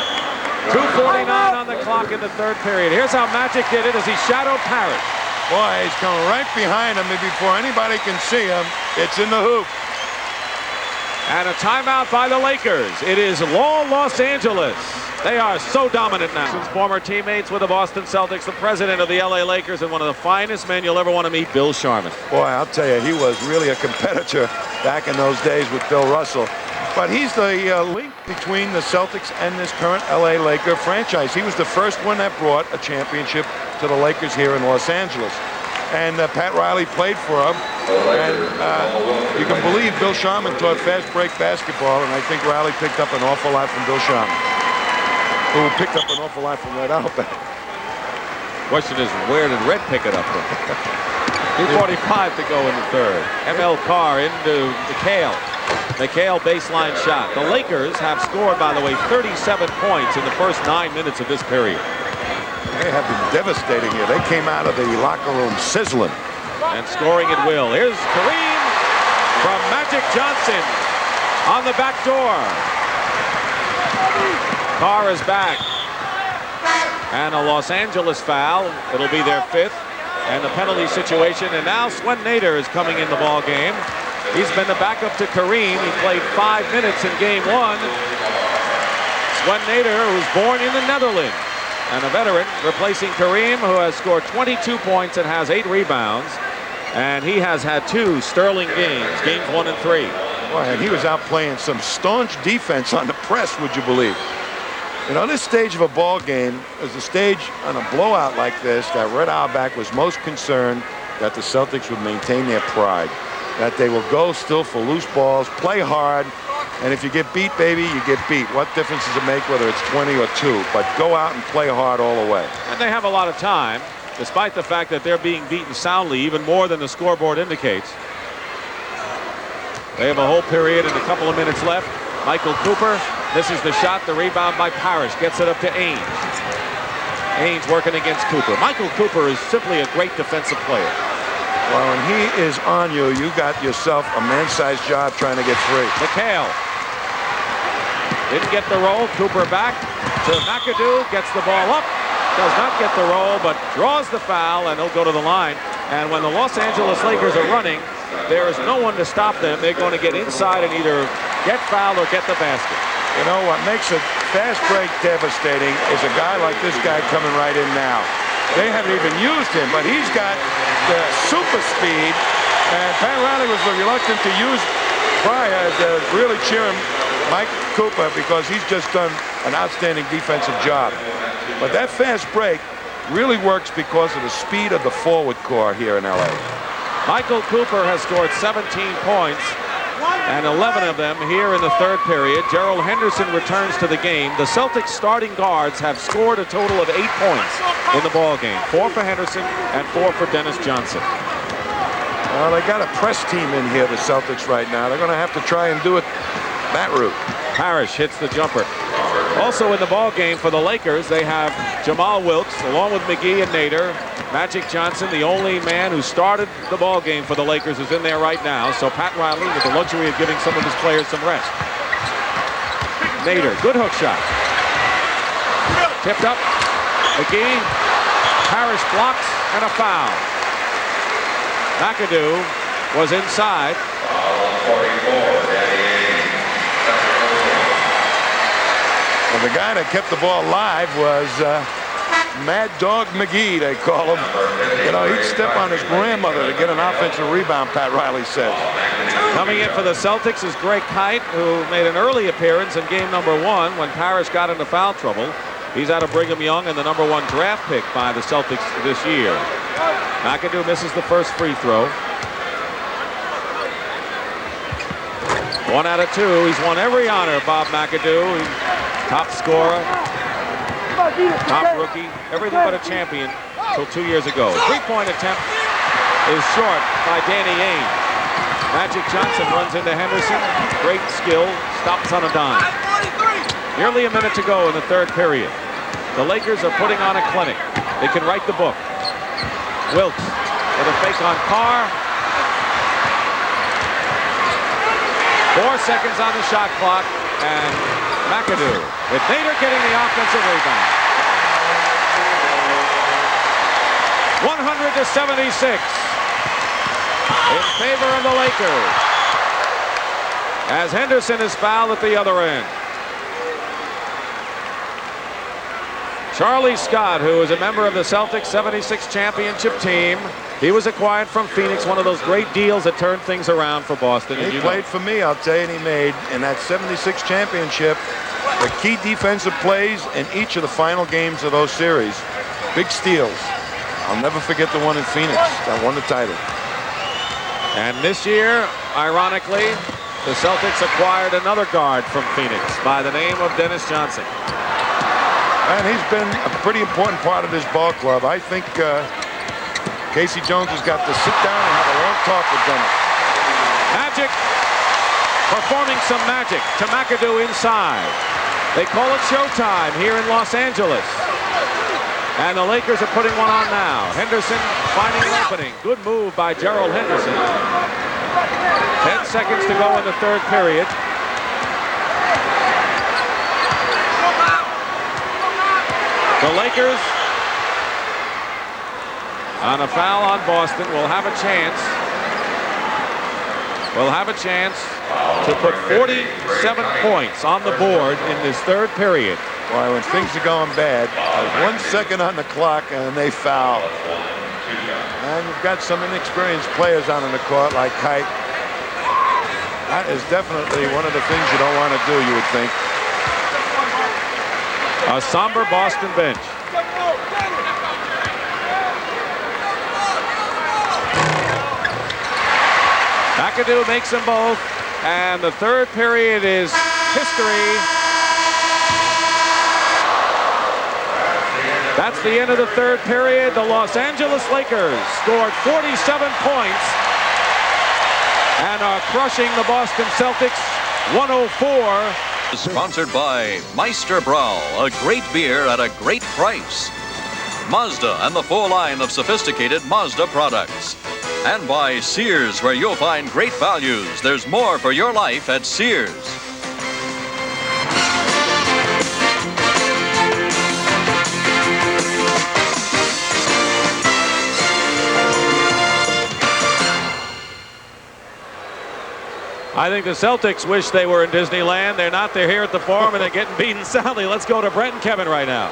Speaker 3: 2:49 on the clock in the third period. Here's how Magic did it as he shadowed Parish.
Speaker 4: Boy, he's coming right behind him, and before anybody can see him, it's in the hoop.
Speaker 3: And a timeout by the Lakers. It is Los Angeles. They are so dominant now. Former teammates with the Boston Celtics, the president of the LA Lakers, and one of the finest men you'll ever want to meet, Bill Sharman.
Speaker 4: Boy, I'll tell you, he was really a competitor back in those days with Bill Russell. But he's the link between the Celtics and this current LA Laker franchise. He was the first one that brought a championship to the Lakers here in Los Angeles. And Pat Riley played for him. And you can believe Bill Sharman taught fast break basketball, and I think Riley picked up an awful lot from Bill Sharman, who picked up an awful lot from Red Auerbach.
Speaker 3: Question is, where did Red pick it up from? 2:45 to go in the third. ML Carr into McHale. McHale baseline shot. The Lakers have scored, by the way, 37 points in the first 9 minutes of this period.
Speaker 4: They have been devastating here. They came out of the locker room sizzling.
Speaker 3: And scoring at will. Here's Kareem from Magic Johnson on the back door. Carr is back. And a Los Angeles foul. It'll be their 5th. And the penalty situation. And now Swen Nader is coming in the ball game. He's been the backup to Kareem. He played 5 minutes in game 1. Swen Nader, who's born in the Netherlands, and a veteran, replacing Kareem, who has scored 22 points and has 8 rebounds. And he has had 2 sterling games, games 1 and 3.
Speaker 4: Boy, and he was out playing some staunch defense on the press, would you believe? You know, this stage of a ball game is a stage on a blowout like this that Red Auerbach was most concerned that the Celtics would maintain their pride, that they will go still for loose balls, play hard, and if you get beat, baby, you get beat. What difference does it make whether it's 20 or 2? But go out and play hard all the way.
Speaker 3: And they have a lot of time, despite the fact that they're being beaten soundly, even more than the scoreboard indicates. They have a whole period and a couple of minutes left. Michael Cooper, this is the shot, the rebound by Parish, gets it up to Ainge. Ainge working against Cooper. Michael Cooper is simply a great defensive player.
Speaker 4: Well, when he is on you, you got yourself a man-sized job trying to get free.
Speaker 3: McHale didn't get the roll. Cooper back to McAdoo, gets the ball up, does not get the roll, but draws the foul, and he'll go to the line. And when the Los Angeles Lakers are running, there is no one to stop them. They're going to get inside and either get fouled or get the basket.
Speaker 4: You know, what makes a fast break devastating is a guy like this guy coming right in now. They haven't even used him, but he's got the super speed, and Pat Riley was reluctant to use Pryor to really cheer him, Mike Cooper, because he's just done an outstanding defensive job. But that fast break really works because of the speed of the forward core here in LA.
Speaker 3: Michael Cooper has scored 17 points, and 11 of them here in the third period. Gerald Henderson returns to the game. The Celtics starting guards have scored a total of 8 points in the ball game. 4 for Henderson and 4 for Dennis Johnson.
Speaker 4: Well, they got a press team in here, the Celtics, right now. They're going to have to try and do it that route.
Speaker 3: Parish hits the jumper. Also in the ball game for the Lakers, they have Jamaal Wilkes along with McGee and Nader. Magic Johnson, the only man who started the ball game for the Lakers, is in there right now. So Pat Riley with the luxury of giving some of his players some rest. Nader, good hook shot. Tipped up. McGee. Parish blocks and a foul. McAdoo was inside.
Speaker 4: And the guy that kept the ball alive was Mad Dog McGee, they call him. You know, he'd step on his grandmother to get an offensive rebound, Pat Riley says.
Speaker 3: Coming in for the Celtics is Greg Kite, who made an early appearance in game number 1 when Parish got into foul trouble. He's out of Brigham Young and the #1 draft pick by the Celtics this year. McAdoo misses the first free throw. 1 out of 2. He's won every honor, Bob McAdoo. He's top scorer, top rookie, everything but a champion until 2 years ago. Three-point attempt is short by Danny Ainge. Magic Johnson runs into Henderson. Great skill, stops on a dime. Nearly a minute to go in the third period. The Lakers are putting on a clinic. They can write the book. Wilkes with a fake on Carr. 4 seconds on the shot clock, and McAdoo with Nader getting the offensive rebound. 100-76 in favor of the Lakers, as Henderson is fouled at the other end. Charlie Scott, who is a member of the Celtics 76 championship team. He was acquired from Phoenix, one of those great deals that turned things around for Boston.
Speaker 4: He played for me, I'll tell you, and he made in that 76 championship the key defensive plays in each of the final games of those series. Big steals. I'll never forget the one in Phoenix that won the title.
Speaker 3: And this year, ironically, the Celtics acquired another guard from Phoenix by the name of Dennis Johnson.
Speaker 4: And he's been a pretty important part of this ball club. I think Casey Jones has got to sit down and have a long talk with Dennis.
Speaker 3: Magic performing some magic to McAdoo inside. They call it showtime here in Los Angeles. And the Lakers are putting one on now. Henderson finding an opening. Good move by Gerald Henderson. 10 seconds to go in the third period. The Lakers, on a foul on Boston, will have a chance. To put 47 points on the board in this third period.
Speaker 4: Boy, when things are going bad, 1 second on the clock and they foul. And you've got some inexperienced players out on the court like Kite. That is definitely one of the things you don't want to do, you would think.
Speaker 3: A somber Boston bench. McAdoo makes them both, and the third period is history. That's the end of the third period. The Los Angeles Lakers scored 47 points and are crushing the Boston Celtics 104.
Speaker 8: Sponsored by Meister Brau, a great beer at a great price. Mazda and the full line of sophisticated Mazda products. And by Sears, where you'll find great values. There's more for your life at Sears.
Speaker 3: I think the Celtics wish they were in Disneyland. They're not. They're here at the Forum, and they're getting beaten soundly. Let's go to Brett and Kevin right now.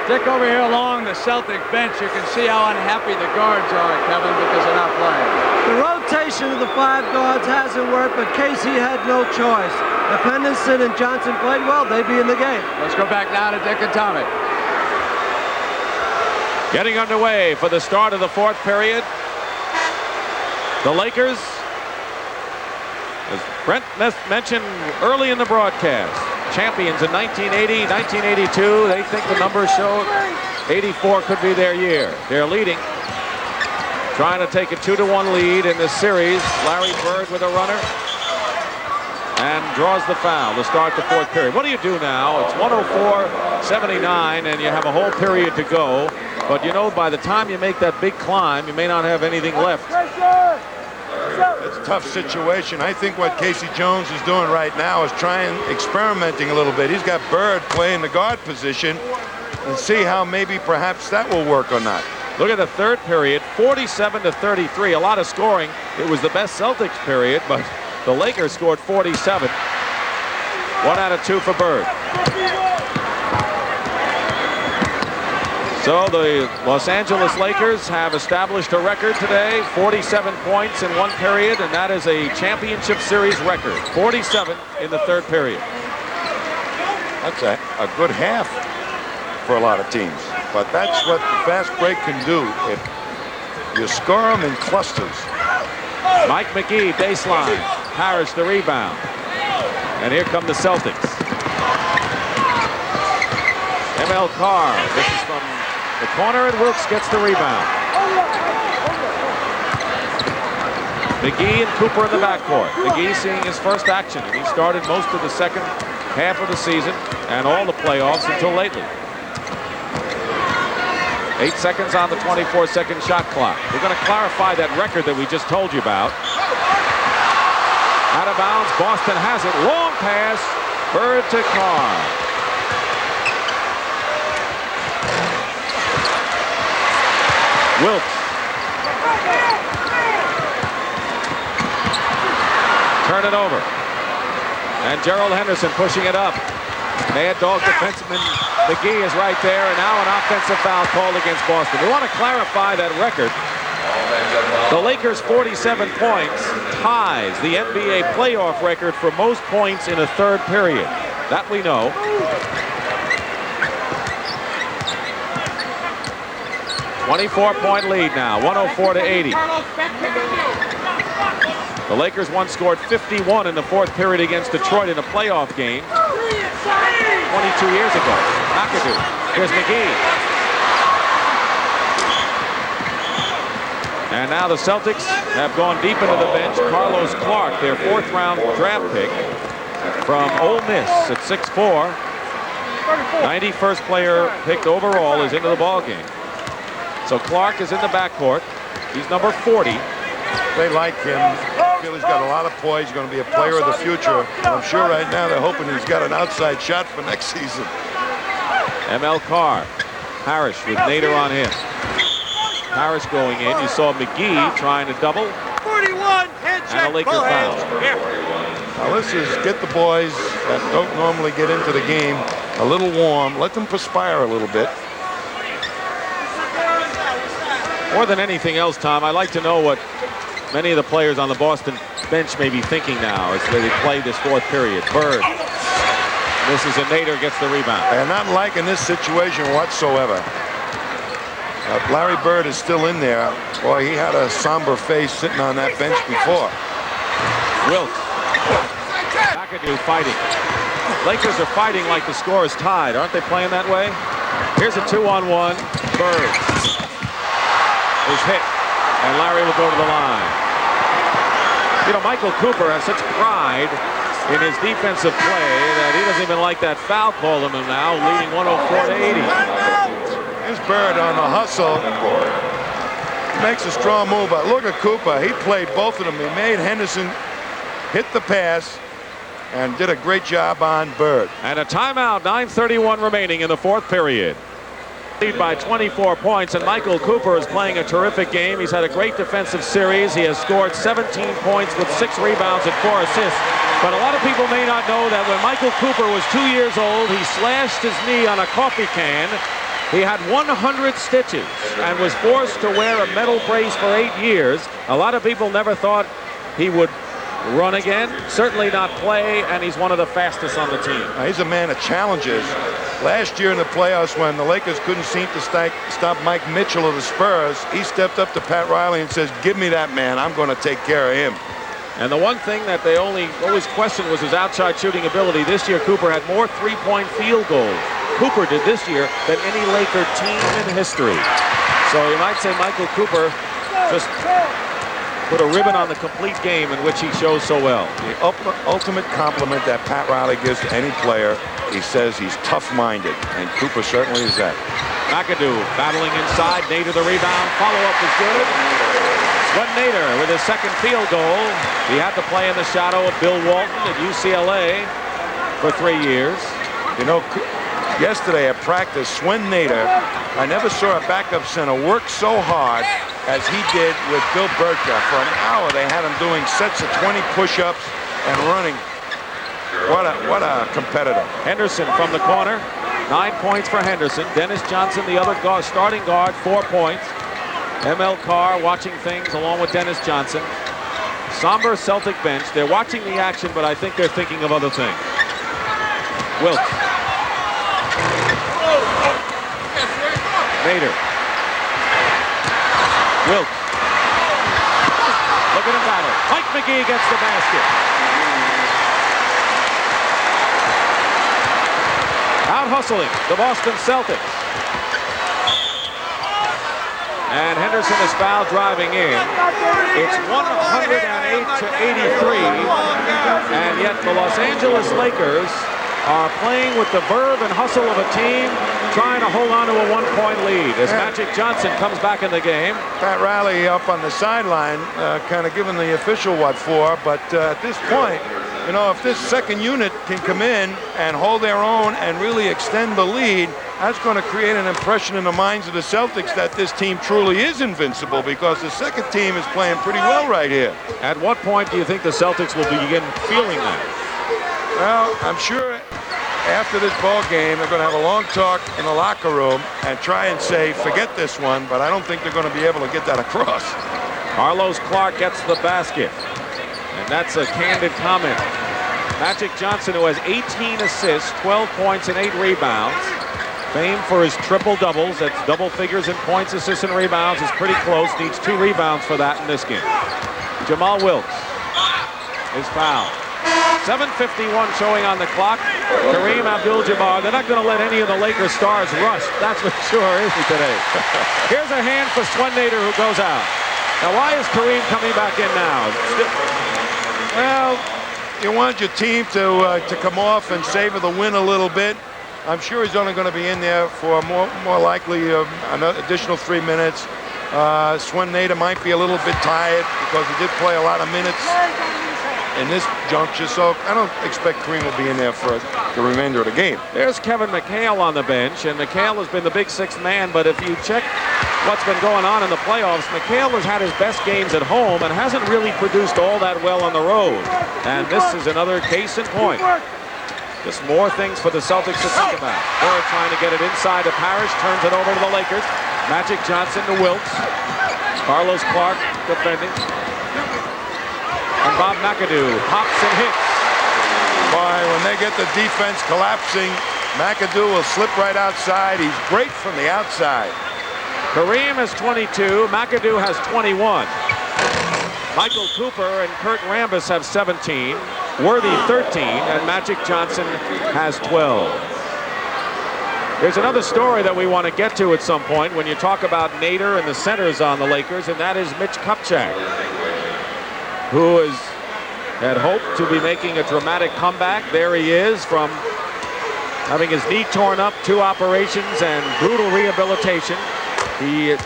Speaker 6: Dick, over here along the Celtic bench, you can see how unhappy the guards are, Kevin, because they're not playing.
Speaker 7: The rotation of the 5 guards hasn't worked, but Casey had no choice. If Henderson and Johnson played well, they'd be in the game.
Speaker 6: Let's go back now to Dick and Tommy.
Speaker 3: Getting underway for the start of the 4th period. The Lakers, as Brent mentioned early in the broadcast, champions in 1980, 1982. They think the numbers show 84 could be their year. They're leading, trying to take a 2-1 lead in this series. Larry Bird with a runner and draws the foul to start the 4th period. What do you do now? It's 104-79, and you have a whole period to go. But you know, by the time you make that big climb, you may not have anything left.
Speaker 4: It's a tough situation. I think what Casey Jones is doing right now is experimenting a little bit. He's got Bird playing the guard position and see how maybe perhaps that will work or not.
Speaker 3: Look at the 3rd period, 47-33. A lot of scoring. It was the best Celtics period, but the Lakers scored 47. 1 out of 2 for Bird. So the Los Angeles Lakers have established a record today, 47 points in 1 period, and that is a championship series record, 47 in the 3rd period.
Speaker 4: That's a good half for a lot of teams, but that's what the fast break can do if you score them in clusters.
Speaker 3: Mike McGee, baseline. Parish the rebound. And here come the Celtics. ML Carr, this is from the corner, and Wilkes gets the rebound. McGee and Cooper in the backcourt. McGee seeing his first action, and he started most of the second half of the season and all the playoffs until lately. 8 seconds on the 24-second shot clock. We're going to clarify that record that we just told you about. Out of bounds, Boston has it. Long pass, Bird to Carr. Wilkes. Turn it over. And Gerald Henderson pushing it up. Mad Dog defenseman McGee is right there, and now an offensive foul called against Boston. We want to clarify that record. The Lakers' 47 points ties the NBA playoff record for most points in a 3rd period. That we know. .24 lead now, 104-80. The Lakers once scored 51 in the 4th period against Detroit in a playoff game 22 years ago. McAdoo. Here's McGee. And now the Celtics have gone deep into the bench. Carlos Clark, their 4th round draft pick from Ole Miss at 6'4". 91st player picked overall is into the ballgame. So Clark is in the backcourt. He's number 40.
Speaker 4: They like him. I feel he's got a lot of poise. He's going to be a player of the future. And I'm sure right now they're hoping he's got an outside shot for next season.
Speaker 3: ML Carr. Parish with Nader on him. Parish going in. You saw McGee trying to double.
Speaker 10: 41,
Speaker 3: and a Laker foul.
Speaker 4: Now this is get the boys that don't normally get into the game a little warm. Let them perspire a little bit.
Speaker 3: More than anything else, Tom, I'd like to know what many of the players on the Boston bench may be thinking now as they play this 4th period. Bird. This is a Nader gets the rebound.
Speaker 4: They're not liking this situation whatsoever. Larry Bird is still in there. Boy, he had a somber face sitting on that bench before.
Speaker 3: Wilkes. McAdoo fighting. Lakers are fighting like the score is tied. Aren't they playing that way? Here's a 2-on-1. Bird is hit, and Larry will go to the line. You know, Michael Cooper has such pride in his defensive play that he doesn't even like that foul call on him now, leading 104-80.
Speaker 4: Here's Bird on the hustle. He makes a strong move, but look at Cooper. He played both of them. He made Henderson hit the pass and did a great job on Bird.
Speaker 3: And a timeout, 9:31 remaining in the 4th period. lead by 24 points, and Michael Cooper is playing a terrific game. He's had a great defensive series. He has scored 17 points with 6 rebounds and 4 assists. But a lot of people may not know that when Michael Cooper was 2 years old, he slashed his knee on a coffee can. He had 100 stitches and was forced to wear a metal brace for 8 years. A lot of people never thought he would run again, certainly not play, and he's one of the fastest on the team.
Speaker 4: He's a man of challenges. Last year in the playoffs, when the Lakers couldn't seem to stop Mike Mitchell of the Spurs, he stepped up to Pat Riley and says, give me that man, I'm going to take care of him.
Speaker 3: And the one thing that they always questioned was his outside shooting ability. This year, Cooper had more three-point field goals, Cooper did this year, than any Laker team in history. So you might say Michael Cooper just put a ribbon on the complete game in which he shows so well.
Speaker 4: The ultimate compliment that Pat Riley gives to any player, he says he's tough-minded, and Cooper certainly is that.
Speaker 3: McAdoo battling inside, Nader the rebound, follow-up is good. Swen Nader with his second field goal. He had to play in the shadow of Bill Walton at UCLA for 3 years.
Speaker 4: You know, yesterday at practice, Swen Nader, I never saw a backup center work so hard as he did with Bill Burka. For an hour, they had him doing sets of 20 push-ups and running. What a competitor.
Speaker 3: Henderson from the corner, 9 points for Henderson. Dennis Johnson, the other guard, starting guard, 4 points. ML Carr watching things along with Dennis Johnson. Somber Celtic bench. They're watching the action, but I think they're thinking of other things. Wilkes. Nader. Wilkes. Look at him battle. Mike McGee gets the basket. Out hustling the Boston Celtics. And Henderson is fouled driving in. It's 108 to 83. And yet the Los Angeles Lakers are playing with the verve and hustle of a team trying to hold on to a 1-point lead as Magic Johnson comes back in the game.
Speaker 4: Pat Riley up on the sideline, kind of giving the official what for, but at this point, you know, if this second unit can come in and hold their own and really extend the lead, that's going to create an impression in the minds of the Celtics that this team truly is invincible, because the second team is playing pretty well right here.
Speaker 3: At what point do you think the Celtics will begin feeling that?
Speaker 4: Well, I'm sure after this ball game, they're going to have a long talk in the locker room and try and say, forget this one, but I don't think they're going to be able to get that across.
Speaker 3: Carlos Clark gets the basket, and that's a candid comment. Magic Johnson, who has 18 assists, 12 points, and 8 rebounds. Famed for his triple-doubles. That's double figures in points, assists, and rebounds. Is pretty close. Needs 2 rebounds for that in this game. Jamaal Wilkes is fouled. 7:51 showing on the clock. Kareem Abdul Jabbar. They're not going to let any of the Lakers stars rush. That's for sure, isn't it, today? Here's a hand for Swen Nader, who goes out. Now, why is Kareem coming back in now?
Speaker 4: Well, you want your team to come off and savor the win a little bit. I'm sure he's only going to be in there for more likely an additional 3 minutes. Swen Nader might be a little bit tired because he did play a lot of minutes in this juncture, so I don't expect Kareem will be in there for the remainder of the game.
Speaker 3: There's Kevin McHale on the bench, and McHale has been the big sixth man, but if you check what's been going on in the playoffs, McHale has had his best games at home and hasn't really produced all that well on the road. And this is another case in point. Just more things for the Celtics to think about. They're trying to get it inside to Parish, turns it over to the Lakers. Magic Johnson to Wilkes. Carlos Clark defending. And Bob McAdoo pops and hits.
Speaker 4: Boy, when they get the defense collapsing, McAdoo will slip right outside. He's great from the outside.
Speaker 3: Kareem has 22. McAdoo has 21. Michael Cooper and Kurt Rambis have 17. Worthy 13, and Magic Johnson has 12. There's another story that we want to get to at some point when you talk about Nader and the centers on the Lakers, and that is Mitch Kupchak, who had hoped to be making a dramatic comeback. There he is, from having his knee torn up, 2 operations and brutal rehabilitation. He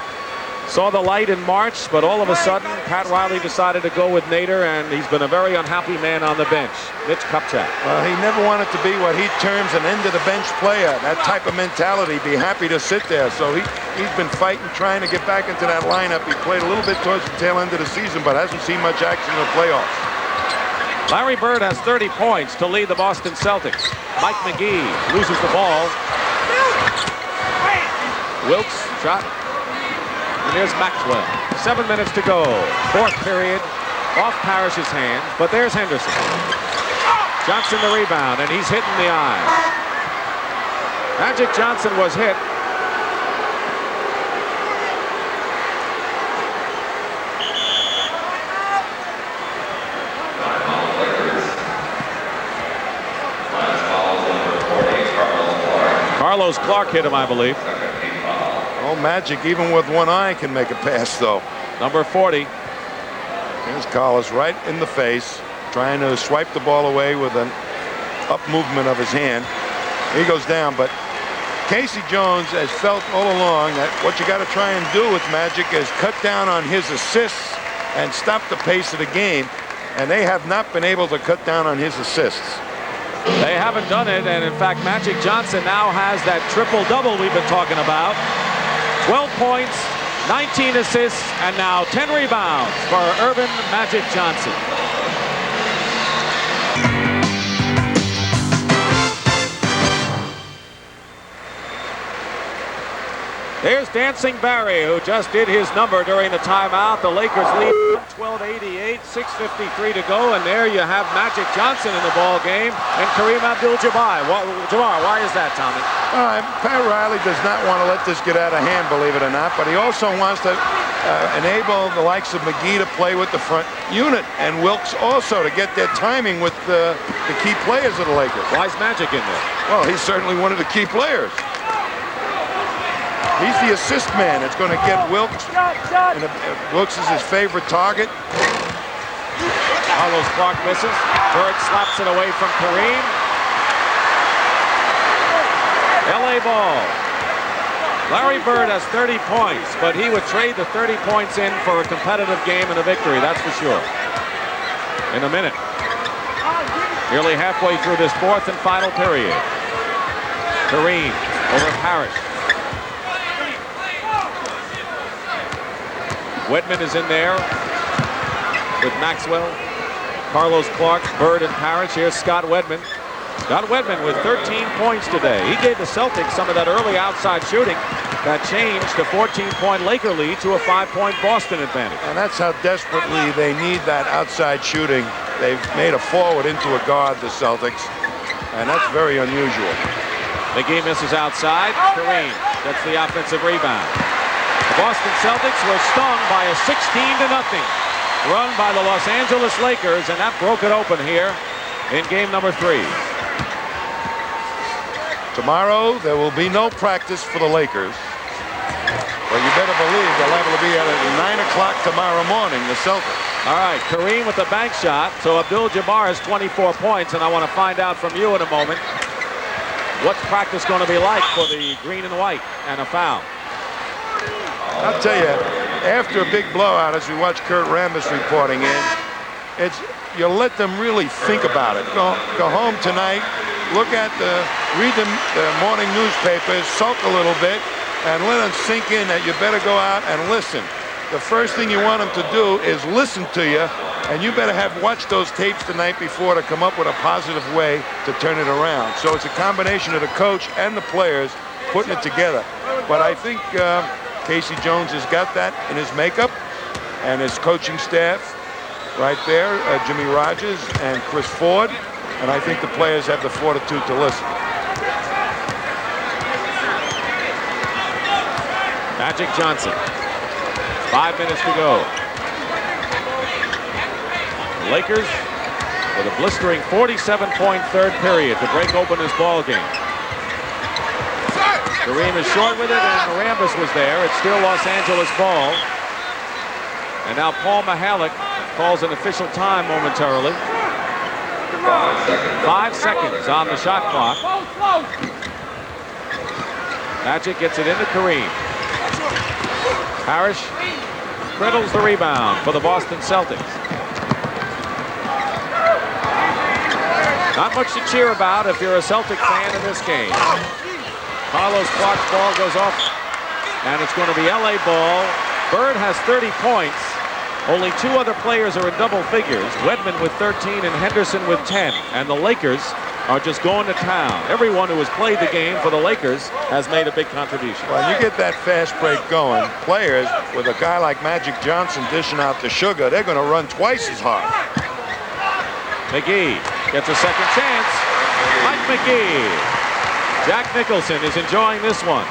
Speaker 3: Saw the light in March, but all of a sudden, Pat Riley decided to go with Nader, and he's been a very unhappy man on the bench. Mitch Kupchak.
Speaker 4: Well, he never wanted to be what he terms an end-of-the-bench player. That type of mentality, be happy to sit there. So he's been fighting, trying to get back into that lineup. He played a little bit towards the tail end of the season, but hasn't seen much action in the playoffs.
Speaker 3: Larry Bird has 30 points to lead the Boston Celtics. Mike McGee loses the ball. Wilkes shot. And here's Maxwell. 7 minutes to go. Fourth period. Off Parish's hand. But there's Henderson. Johnson the rebound, and he's hit in the eye. Magic Johnson was hit. Carlos Clark hit him, I believe.
Speaker 4: Oh, Magic, even with one eye, can make a pass, though.
Speaker 3: Number 40.
Speaker 4: Here's Carlos right in the face, trying to swipe the ball away with an up movement of his hand. He goes down, but Casey Jones has felt all along that what you got to try and do with Magic is cut down on his assists and stop the pace of the game, and they have not been able to cut down on his assists.
Speaker 3: They haven't done it, and in fact, Magic Johnson now has that triple-double we've been talking about. 12 points, 19 assists, and now 10 rebounds for Earvin Magic Johnson. Here's Dancing Barry, who just did his number during the timeout. The Lakers lead 112-88, 6:53 to go, and there you have Magic Johnson in the ball game and Kareem Abdul-Jabbar. Why is that, Tommy?
Speaker 4: Pat Riley does not want to let this get out of hand, believe it or not, but he also wants to enable the likes of McGee to play with the front unit, and Wilkes also to get their timing with the key players of the Lakers.
Speaker 3: Why is Magic in there?
Speaker 4: Well, he's certainly one of the key players. He's the assist man. It's going to get Wilkes. Wilkes is his favorite target.
Speaker 3: Carlos Clark misses. Bird slaps it away from Kareem. LA ball. Larry Bird has 30 points, but he would trade the 30 points in for a competitive game and a victory, that's for sure. In a minute. Nearly halfway through this fourth and final period. Kareem over Parish. Wedman is in there with Maxwell, Carlos Clark, Bird, and Parish. Here's Scott Wedman. Scott Wedman with 13 points today. He gave the Celtics some of that early outside shooting that changed a 14-point Laker lead to a 5-point Boston advantage.
Speaker 4: And that's how desperately they need that outside shooting. They've made a forward into a guard, the Celtics, and that's very unusual.
Speaker 3: McGee misses outside. Kareem gets the offensive rebound. The Boston Celtics were stung by a 16-0 run by the Los Angeles Lakers, and that broke it open here in game number 3.
Speaker 4: Tomorrow, there will be no practice for the Lakers. Well, you better believe they'll have to be at 9 o'clock tomorrow morning, the Celtics.
Speaker 3: All right, Kareem with the bank shot. So Abdul-Jabbar has 24 points, and I want to find out from you in a moment what's practice going to be like for the green and white and a foul.
Speaker 4: I'll tell you, after a big blowout, as we watch Kurt Rambis reporting in, you let them really think about it. Go home tonight, read the morning newspapers, sulk a little bit, and let them sink in that you better go out and listen. The first thing you want them to do is listen to you, and you better have watched those tapes the night before to come up with a positive way to turn it around. So it's a combination of the coach and the players putting it together. But I think Casey Jones has got that in his makeup, and his coaching staff right there, Jimmy Rogers and Chris Ford, and I think the players have the fortitude to listen.
Speaker 3: Magic Johnson, 5 minutes to go. Lakers with a blistering 47-point third period to break open this ball game. Kareem is short with it, and Rambis was there. It's still Los Angeles ball. And now Paul McHale calls an official time momentarily. 5 seconds on the shot clock. Magic gets it into Kareem. Parish cradles the rebound for the Boston Celtics. Not much to cheer about if you're a Celtic fan in this game. Carlos Clark's ball goes off, and it's going to be LA ball. Bird has 30 points. Only 2 other players are in double figures. Wedman with 13 and Henderson with 10. And the Lakers are just going to town. Everyone who has played the game for the Lakers has made a big contribution.
Speaker 4: Well, you get that fast break going. Players, with a guy like Magic Johnson dishing out the sugar, they're going to run twice as hard.
Speaker 3: McGee gets a second chance. Mike McGee. Jack Nicholson is enjoying this one.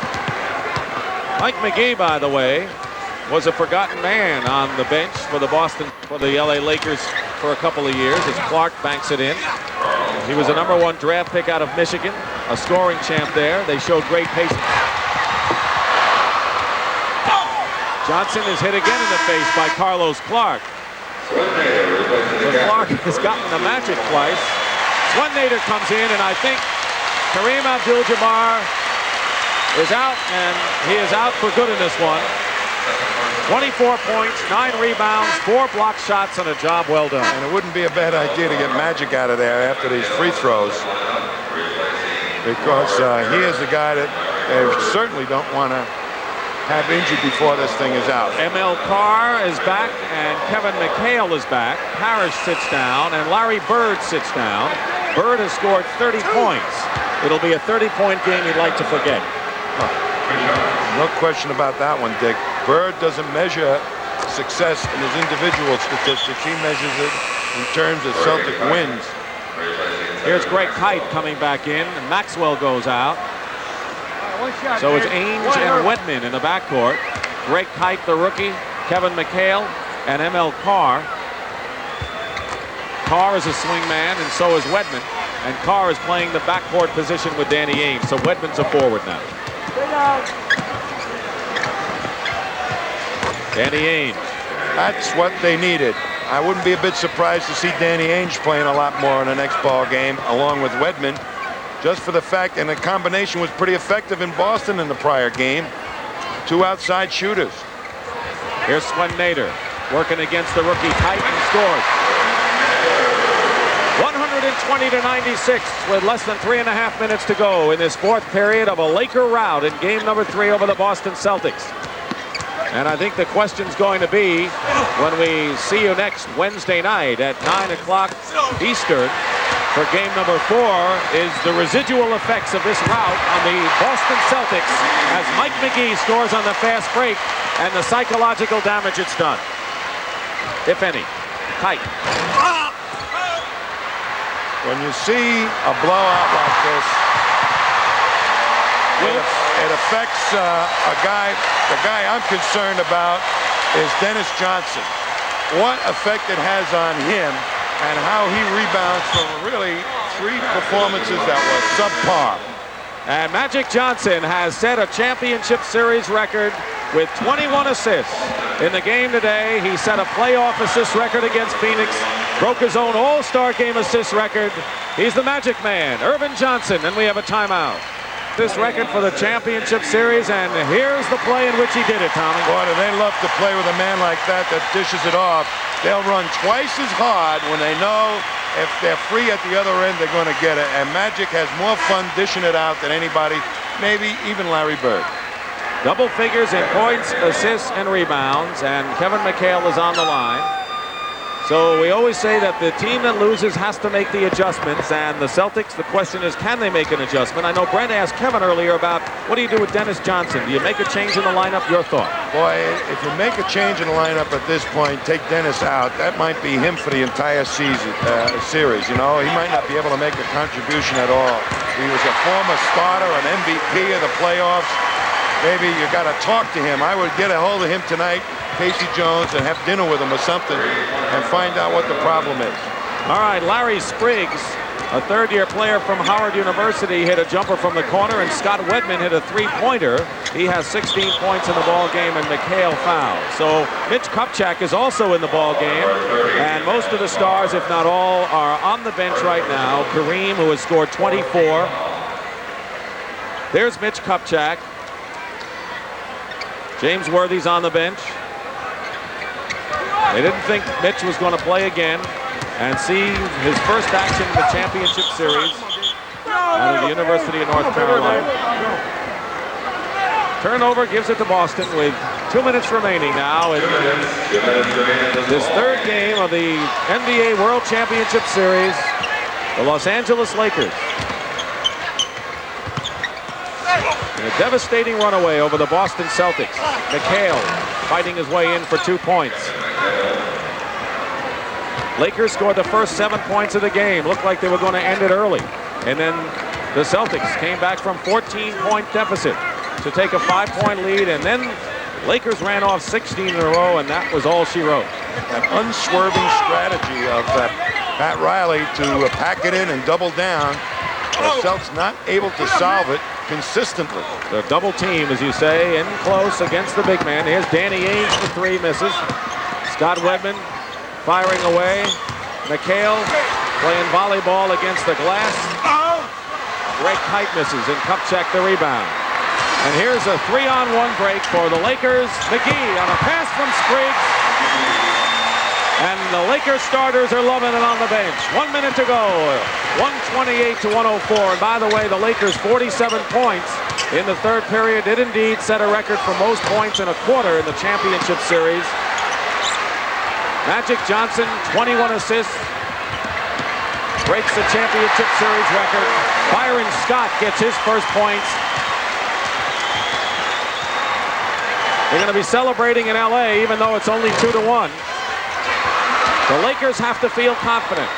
Speaker 3: Mike McGee, by the way, was a forgotten man on the bench for the LA Lakers for a couple of years as Clark banks it in. He was a #1 draft pick out of Michigan, a scoring champ there. They showed great pace. Johnson is hit again in the face by Carlos Clark. But Clark has gotten the magic twice. Swennader comes in, and I think Kareem Abdul Jabbar is out, and he is out for good in this one. 24 points, 9 rebounds, 4 block shots, and a job well done.
Speaker 4: And it wouldn't be a bad idea to get Magic out of there after these free throws, because he is the guy that they certainly don't want to have injured before this thing is out.
Speaker 3: ML Carr is back, and Kevin McHale is back. Parish sits down, and Larry Bird sits down. Bird has scored 30 points. It'll be a 30-point game he'd like to forget.
Speaker 4: No question about that one, Dick. Bird doesn't measure success in his individual statistics. He measures it in terms of Celtic wins.
Speaker 3: Here's Greg Kite coming back in, and Maxwell goes out. So it's Ainge and Wedman in the backcourt. Greg Kite, the rookie, Kevin McHale, and ML Carr. Carr is a swing man, and so is Wedman. And Carr is playing the backcourt position with Danny Ainge. So Wedman's a forward now. Danny Ainge.
Speaker 4: That's what they needed. I wouldn't be a bit surprised to see Danny Ainge playing a lot more in the next ball game, along with Wedman, just for the fact, and the combination was pretty effective in Boston in the prior game. 2 outside shooters.
Speaker 3: Here's Swennader working against the rookie Kite and scores. 120-96 with less than 3.5 minutes to go in this 4th period of a Laker rout in game #3 over the Boston Celtics. And I think the question's going to be, when we see you next Wednesday night at 9 o'clock Eastern for game #4, is the residual effects of this rout on the Boston Celtics as Mike McGee scores on the fast break, and the psychological damage it's done, if any. Kite.
Speaker 4: When you see a blowout like this, it affects a guy. The guy I'm concerned about is Dennis Johnson. What effect it has on him, and how he rebounds from really 3 performances that were subpar.
Speaker 3: And Magic Johnson has set a championship series record with 21 assists. In the game today, he set a playoff assist record against Phoenix, broke his own All-Star game assist record. He's the Magic Man, Irvin Johnson, and we have a timeout. This record for the championship series, and here's the play in which he did it, Tommy.
Speaker 4: Boy, do they love to play with a man like that dishes it off. They'll run twice as hard when they know if they're free at the other end, they're going to get it. And Magic has more fun dishing it out than anybody, maybe even Larry Bird.
Speaker 3: Double figures in points, assists, and rebounds, and Kevin McHale is on the line. So we always say that the team that loses has to make the adjustments, and the Celtics, the question is, can they make an adjustment? I know Brent asked Kevin earlier about, what do you do with Dennis Johnson? Do you make a change in the lineup? Your thought?
Speaker 4: Boy, if you make a change in the lineup at this point, take Dennis out, that might be him for the entire series. You know, he might not be able to make a contribution at all. He was a former starter, an MVP of the playoffs. Maybe you got to talk to him. I would get a hold of him tonight, Casey Jones, and have dinner with him or something, and find out what the problem is.
Speaker 3: All right, Larry Spriggs, a 3rd-year player from Howard University, hit a jumper from the corner, and Scott Wedman hit a 3-pointer. He has 16 points in the ball game, and McHale fouled. So Mitch Kupchak is also in the ball game, and most of the stars, if not all, are on the bench right now. Kareem, who has scored 24. There's Mitch Kupchak. James Worthy's on the bench. They didn't think Mitch was going to play again and see his first action in the championship series out of the University of North Carolina. Turnover gives it to Boston with 2 minutes remaining now in this third game of the NBA World Championship Series. The Los Angeles Lakers in a devastating runaway over the Boston Celtics. McHale fighting his way in for 2 points. Lakers scored the first 7 points of the game. Looked like they were going to end it early. And then the Celtics came back from 14-point deficit to take a 5-point lead. And then Lakers ran off 16 in a row, and that was all she wrote.
Speaker 4: An unswerving strategy of Pat Riley to pack it in and double down. The Celtics not able to solve it consistently.
Speaker 3: The double team, as you say, in close against the big man. Here's Danny Ainge for 3, misses. Scott Wedman firing away. McHale playing volleyball against the glass. Greg Kite misses, and Kupchak the rebound. And here's a 3-on-1 break for the Lakers. McGee on a pass from Spriggs. And the Lakers starters are loving it on the bench. 1 minute to go. 128 to 104. And by the way, the Lakers 47 points in the third period did indeed set a record for most points in a quarter in the championship series. Magic Johnson, 21 assists. Breaks the championship series record. Byron Scott gets his first points. They're going to be celebrating in LA even though it's only 2-1. The Lakers have to feel confident,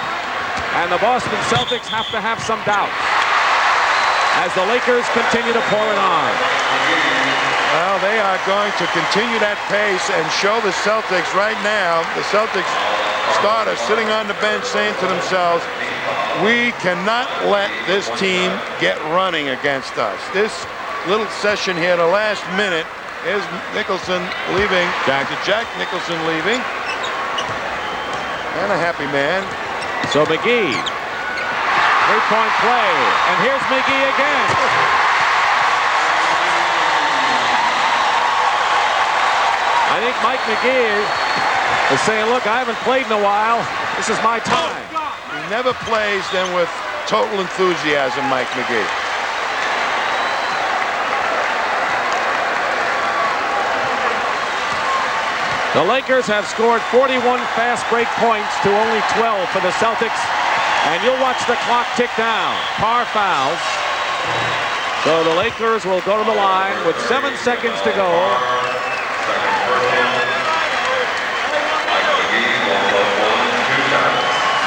Speaker 3: and the Boston Celtics have to have some doubt as the Lakers continue to pour it on.
Speaker 4: Well, they are going to continue that pace and show the Celtics right now. The Celtics starters sitting on the bench saying to themselves, we cannot let this team get running against us. This little session here, the last minute, is Nicholson leaving. Jack Nicholson leaving. And a happy man.
Speaker 3: So McGee, 3-point play, and here's McGee again. I think Mike McGee is saying, look, I haven't played in a while. This is my time.
Speaker 4: He never plays then with total enthusiasm, Mike McGee.
Speaker 3: The Lakers have scored 41 fast break points to only 12 for the Celtics. And you'll watch the clock tick down. Par fouls. So the Lakers will go to the line with 7 seconds to go.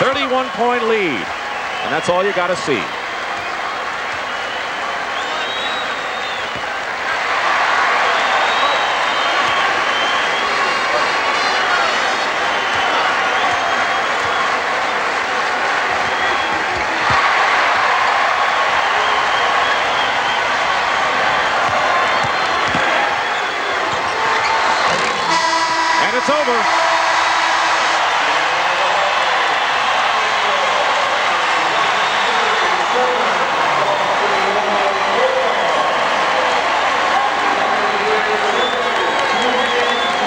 Speaker 3: .31 lead. And that's all you got to see. It's over.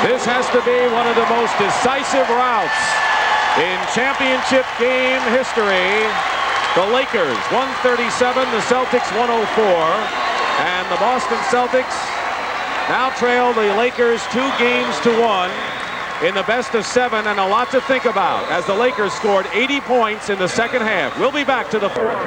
Speaker 3: This has to be one of the most decisive routs in championship game history. The Lakers 137, the Celtics 104, and the Boston Celtics now trail the Lakers 2-1 in the best of 7, and a lot to think about as the Lakers scored 80 points in the second half. We'll be back to the fourth.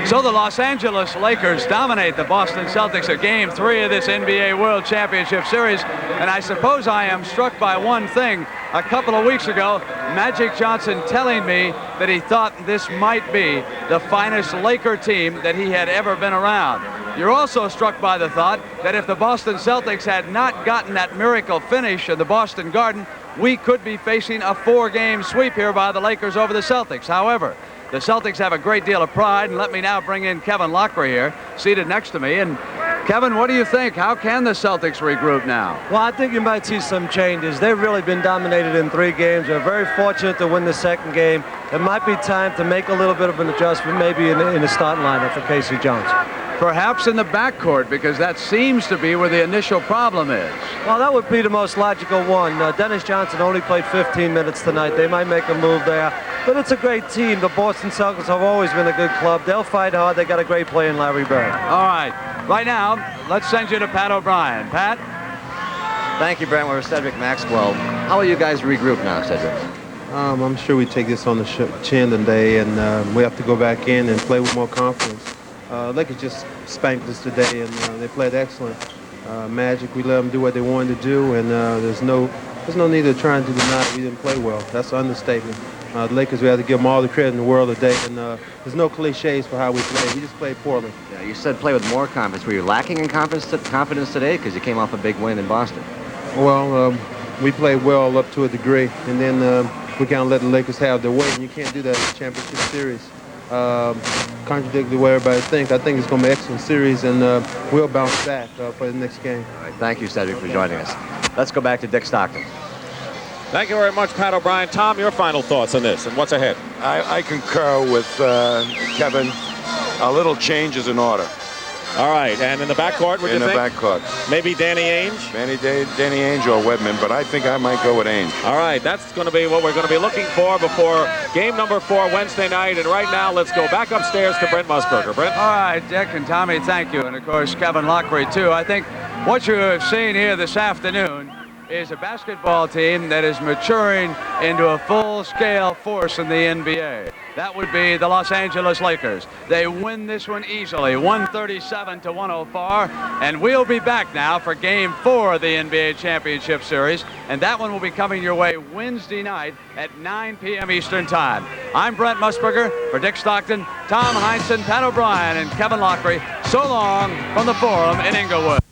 Speaker 6: So the Los Angeles Lakers dominate the Boston Celtics at Game 3 of this NBA World Championship Series. And I suppose I am struck by one thing. A couple of weeks ago, Magic Johnson telling me that he thought this might be the finest Laker team that he had ever been around. You're also struck by the thought that if the Boston Celtics had not gotten that miracle finish in the Boston Garden, we could be facing a 4-game sweep here by the Lakers over the Celtics. However, the Celtics have a great deal of pride, and let me now bring in Kevin Lockyer here, seated next to me. And Kevin, what do you think? How can the Celtics regroup now?
Speaker 7: Well, I think you might see some changes. They've really been dominated in 3 games. They're very fortunate to win the second game. It might be time to make a little bit of an adjustment, maybe in the starting lineup for Casey Jones.
Speaker 6: perhaps in the backcourt, because that seems to be where the initial problem is.
Speaker 7: Well, that would be the most logical one. Dennis Johnson only played 15 minutes tonight. They might make a move there. But it's a great team. The Boston Celtics have always been a good club. They'll fight hard. They got a great player in Larry Bird.
Speaker 6: All right. Right now, let's send you to Pat O'Brien. Pat?
Speaker 10: Thank you, Brent. We're with Cedric Maxwell. How will you guys regroup now, Cedric?
Speaker 11: I'm sure we take this on the chin today, and we have to go back in and play with more confidence. Lakers just spanked us today, and they played excellent. Magic, we let them do what they wanted to do, and there's no need to try and deny we didn't play well. That's an understatement. The Lakers, we have to give them all the credit in the world today, and there's no cliches for how we played. We just played poorly.
Speaker 10: Yeah, you said play with more confidence. Were you lacking in confidence today because you came off a big win in Boston?
Speaker 11: Well, we played well up to a degree, and then we kind of let the Lakers have their way, and you can't do that in the championship series. Contradictory to what everybody thinks. I think it's going to be an excellent series, and we'll bounce back for the next game.
Speaker 10: All right, thank you, Cedric, for joining us. Let's go back to Dick Stockton.
Speaker 3: Thank you very much, Pat O'Brien. Tom, your final thoughts on this and what's ahead?
Speaker 4: I concur with Kevin. A little change is in order.
Speaker 3: All right, and in the backcourt, what do you think?
Speaker 4: In the backcourt.
Speaker 3: Maybe Danny Ainge?
Speaker 4: Danny Ainge or Wedman, but I think I might go with Ainge.
Speaker 3: All right, that's going to be what we're going to be looking for before game number 4 Wednesday night. And right now, let's go back upstairs to Brent Musburger. Brent?
Speaker 6: All right, Dick and Tommy, thank you. And, of course, Kevin Lockery, too. I think what you have seen here this afternoon is a basketball team that is maturing into a full-scale force in the NBA. That would be the Los Angeles Lakers. They win this one easily, 137-104, and we'll be back now for Game 4 of the NBA Championship Series, and that one will be coming your way Wednesday night at 9 p.m. Eastern Time. I'm Brent Musburger for Dick Stockton, Tom Heinsohn, Pat O'Brien, and Kevin Lockery. So long from the Forum in Inglewood.